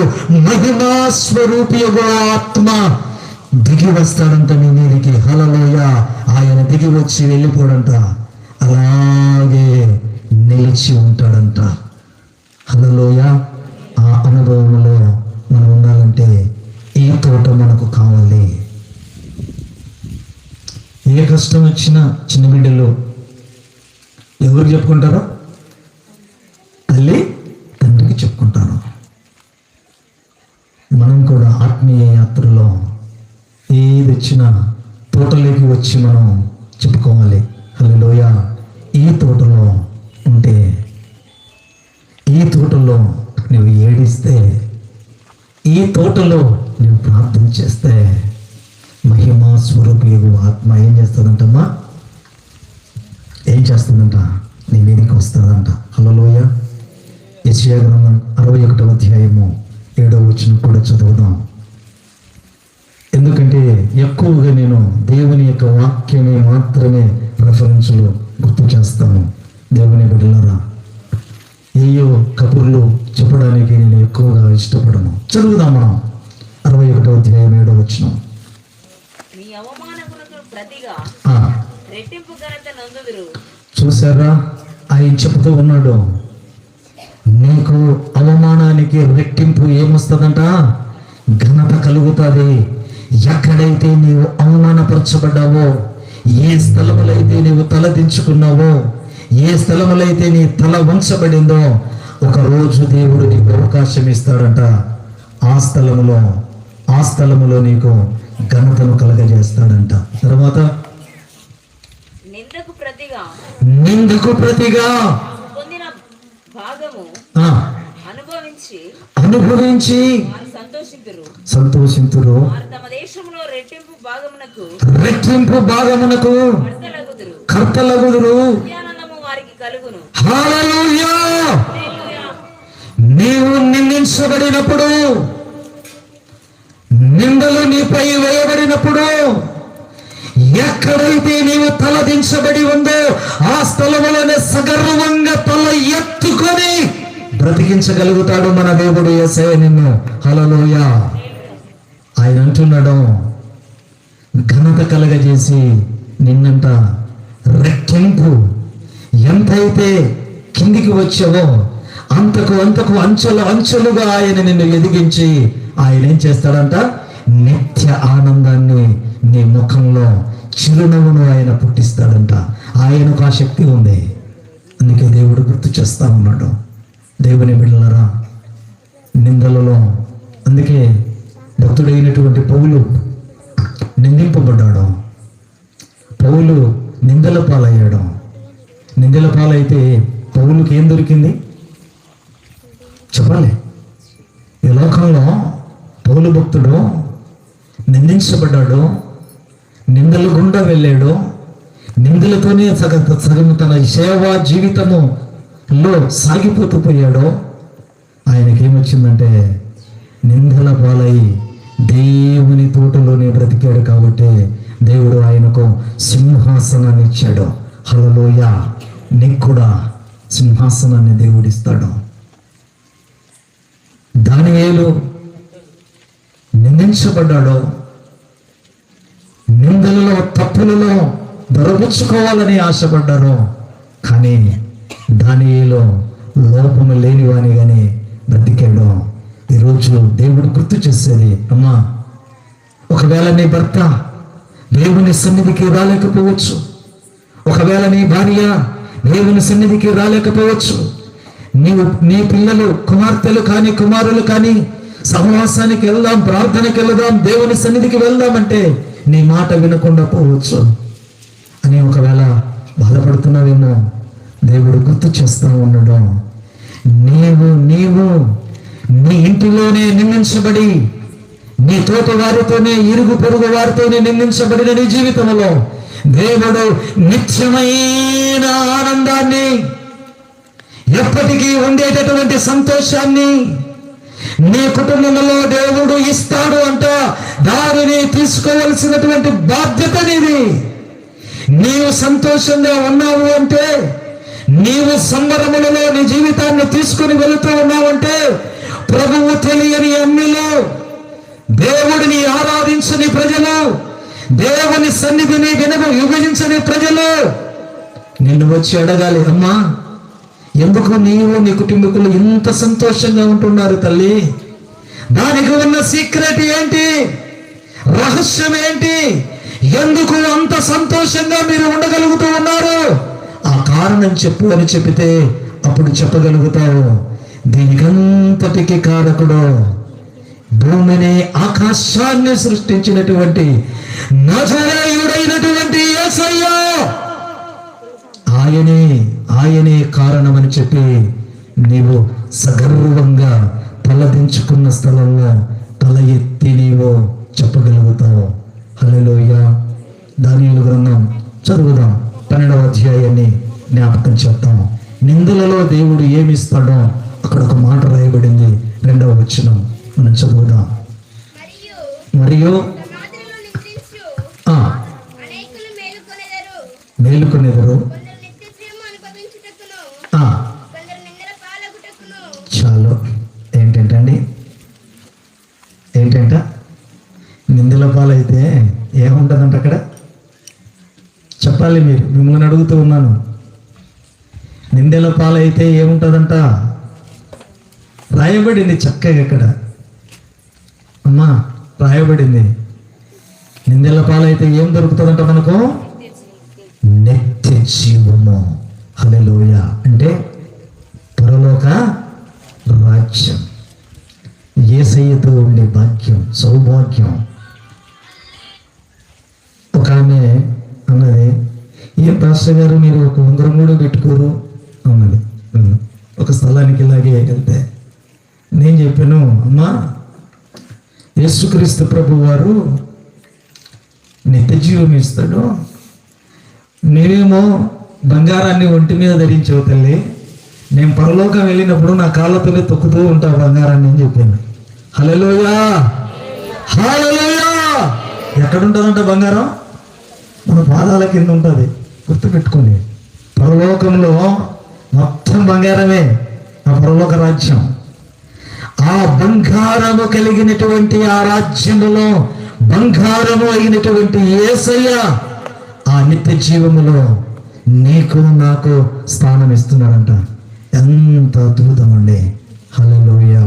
మహిమా స్వరూపియగు ఆత్మ దిగి వస్తాడంట నీ మీదికి. హల్లెలూయా. ఆయన దిగి వచ్చి వెళ్ళిపోడంట, అలాగే నిలిచి ఉంటాడంట. హల్లెలూయా. ఆ అనుభవంలో మనం ఉండాలంటే ఈ తోట మనకు కావాలి. ఏ కష్టం వచ్చినా చిన్న బిడ్డలు ఎవరు చెప్పుకుంటారో? తల్లి తండ్రికి చెప్పుకుంటారు. మనం కూడా ఆత్మీయ యాత్రలో ఏది వచ్చినా తోటలోకి వచ్చి మనం చెప్పుకోవాలి. హల్లెలూయా. ఈ తోటలో ఉంటే, ఈ తోటలో నువ్వు ఏడిస్తే, ఈ తోటలో నువ్వు ప్రార్థన చేస్తే మహిమా స్వరూపియగు ఆత్మ ఏం చేస్తుందంటమ్మా? ఏం చేస్తుందంట? నీ మీదకి వస్తుందంట. హల్లెలూయా. యెషయా గ్రంథం 61వ అధ్యాయము 7వ వచనం కూడా చదువుదాం. ఎందుకంటే ఎక్కువగా నేను దేవుని యొక్క వాక్యమే మాత్రమే రెఫరెన్స్లు గుర్తు చేస్తాను. దేవుని బిడ్డలారా, ఏయో కబుర్లు చెప్పడానికి నేను ఎక్కువగా ఇష్టపడను. చదువుదాం మనం 61వ అధ్యాయం 7వ వచనం. మీ అవమానములకు ప్రతిగా ఆ, రెట్టింపు ఘనత నందుదురు. చూసారా, ఆయన చెబుతూ ఉన్నాడు, నీకు అవమానానికి రెట్టింపు ఏమొస్తుందంట? ఘనత కలుగుతుంది. ఎక్కడైతే నీవు అవమానపరచబడ్డావో, ఏ స్థలములైతే నీవు తల దించుకున్నావో, ఏ స్థలములైతే నీ తల వంచబడిందో, ఒక రోజు దేవుడు నీకు అవకాశం ఇస్తాడంట. ఆ స్థలములో నీకు ఘనతను కలగజేస్తాడంట. తర్వాత నిందకు ప్రతిగా పొందిన భాగము అనుభవించి సంతోషింతురు. తమ దేశంలో రెట్టింపు భాగమునకు కర్తలగుదురు. వారికి కలుగును. హల్లెలూయా. నీవు నిందించబడినప్పుడు, నిందలు నీపై వేయబడినప్పుడు, ఎక్కడైతే నీవు తలదించబడి ఉందో ఆ స్థలములోనే సగర్వంగా తల ఎత్తుకొని బ్రతికించగలుగుతాడు మన దేవుడు యేసయ్య నిన్ను. హల్లెలూయా. ఆయన అంటున్నాడు, ఘనత కలగజేసి నిన్నంట రెట్టింపు. ఎంతైతే కిందికి వచ్చావో అంతకు అంచెలుగా ఆయన నిన్ను ఎదిగించి ఆయన ఏం చేస్తాడంట? నిత్య ఆనందాన్ని నీ ముఖంలో చిరునవ్వును ఆయన పుట్టిస్తాడంట. ఆయనకు ఆ శక్తి ఉంది. అందుకే దేవుడు గుర్తు చేస్తా ఉన్నాడు. దేవుని బిడ్డలారా, నిందలలో అందుకే భక్తుడైనటువంటి పౌలు నిందింపబడ్డాడు. పౌలు నిందల పాలయ్యాడు. నిందల పాలైతే పౌలుకి ఏం దొరికింది చెప్పాలి? ఈ లోకంలో పౌలు భక్తుడు నిందించబడ్డాడు, నిందలు గుండా వెళ్ళాడు, నిందలతోనే సగం తన సేవా జీవితములో సాగిపోతూ పోయాడు. ఆయనకేమొచ్చిందంటే నిందల పాలై దేవుని తోటలోనే బ్రతికాడు. కాబట్టి దేవుడు ఆయనకు సింహాసనాన్ని ఇచ్చాడు. హల్లెలూయా. నీకు కూడా సింహాసనాన్ని దేవుడిస్తాడు. దానియేలు నిందించబడ్డాడు, నిందలలో తప్పులలో దొరపుచ్చుకోవాలని ఆశపడ్డారు. కానీ దానియేలు లోపము లేనివానిగానే బ్రతికాడు. ఈరోజు దేవుడు గుర్తు చేసేది, అమ్మా, ఒకవేళ నీ భర్త దేవుని సన్నిధికి రాలేకపోవచ్చు, ఒకవేళ నీ భార్య దేవుని సన్నిధికి రాలేకపోవచ్చు, నీ పిల్లలు కుమార్తెలు కానీ కుమారులు కానీ సహవాసానికి వెళ్దాం, ప్రార్థనకి వెళ్దాం, దేవుని సన్నిధికి వెళ్దామంటే నీ మాట వినకుండా పోవచ్చు అని ఒకవేళ బాధపడుతున్నావేమో. దేవుడు గుర్తు చేస్తా ఉన్నాడు, నీవు నీ ఇంటిలోనే నిందించబడి, నీ తోటి వారితోనే, ఇరుగు పొరుగు వారితోనే నిందించబడిన నీ జీవితంలో దేవుడు నిత్యమైన ఆనందాన్ని, ఎప్పటికీ ఉండేటటువంటి సంతోషాన్ని నీ కుటుంబంలో దేవుడు ఇస్తాడు అంట. దానిని తీసుకోవలసినటువంటి బాధ్యత నీది. నీవు సంతోషంగా ఉన్నావు అంటే, నీవు సంబరములలో నీ జీవితాన్ని తీసుకుని వెళుతూ ఉన్నావంటే, ప్రభువు తెలియని అన్నిలో, దేవుడిని ఆరాధించని ప్రజలు, దేవుని సన్నిధిని విభజించని ప్రజలు నిన్ను వచ్చి అడగాలి, అమ్మా ఎందుకు నీవు నీ కుటుంబీకులు ఇంత సంతోషంగా ఉంటున్నారు తల్లి? దానికి ఉన్న సీక్రెట్ ఏంటి? రహస్యం ఏంటి? ఎందుకు అంత సంతోషంగా మీరు ఉండగలుగుతూ ఉన్నారు? ఆ కారణం చెప్పు అని చెబితే అప్పుడు చెప్పగలుగుతావు. దీనికంతటికి కారకుడు, భూమిని ఆకాశాన్ని సృష్టించినటువంటి నజరేయుడైనటువంటి యేసయ్య, ఆయనే కారణమని చెప్పి నీవు సగర్వంగా తలదించుకున్న స్థలంలో తల ఎత్తి నీవు చెప్పగలుగుతావు. హల్లెలూయా. దానియేలు గ్రంథం చదువుదాం, 12వ అధ్యాయాన్ని జ్ఞాపకం చేద్దాం. నిందలలో దేవుడు ఏమిస్తాడో అక్కడ ఒక మాట రాయబడింది, 2వ వచనం మనం చదువుదాం. మరియు మేలుకొనేదరు, చాలు. ఏంటంటండి? ఏంటంట? నిందల పాలైతే ఏముంటుందంట అక్కడ? చెప్పాలి మీరు, మిమ్మల్ని అడుగుతూ ఉన్నాను. నిందల పాలైతే ఏముంటుందంట? రాయబడింది చక్కగా ఇక్కడ, అమ్మా రాయబడింది. నిందల పాలైతే ఏం దొరుకుతుందంట మనకు? నిత్య జీవము. హల్లెలూయా. అంటే పరలోక రాజ్యం, యేసయ్యతో ఉండే భాగ్యం, సౌభాగ్యం. ఒక ఆమె అన్నది, ఏ పాస్టర్ గారు మీరు ఒక ఉంగరం కూడా పెట్టుకోరు అన్నది. ఒక స్థలానికి ఇలాగే వెళ్తే నేను చెప్పాను, అమ్మా యేసుక్రీస్తు ప్రభు వారు నిత్య జీవం ఇస్తాడు, నేనేమో బంగారాన్ని ఒంటి మీద ధరించావు తల్లి, నేను పరలోకం వెళ్ళినప్పుడు నా కాళ్ళతోనే తొక్కుతూ ఉంటా బంగారాన్ని అని చెప్పాను. హల్లెలూయా, హల్లెలూయా. ఎక్కడుంటుందంట బంగారం? మన పాదాల కింద ఉంటుంది. గుర్తుపెట్టుకొని, పరలోకంలో మొత్తం బంగారమే ఆ పరలోక రాజ్యం. ఆ బంగారము కలిగినటువంటి ఆ రాజ్యములో బంగారము అయినటువంటి యేసయ్య ఆ నిత్య జీవములో నీకు నాకు స్థానం ఇస్తున్నాడంట. ఎంత అద్భుతం అండి. హల్లెలూయా.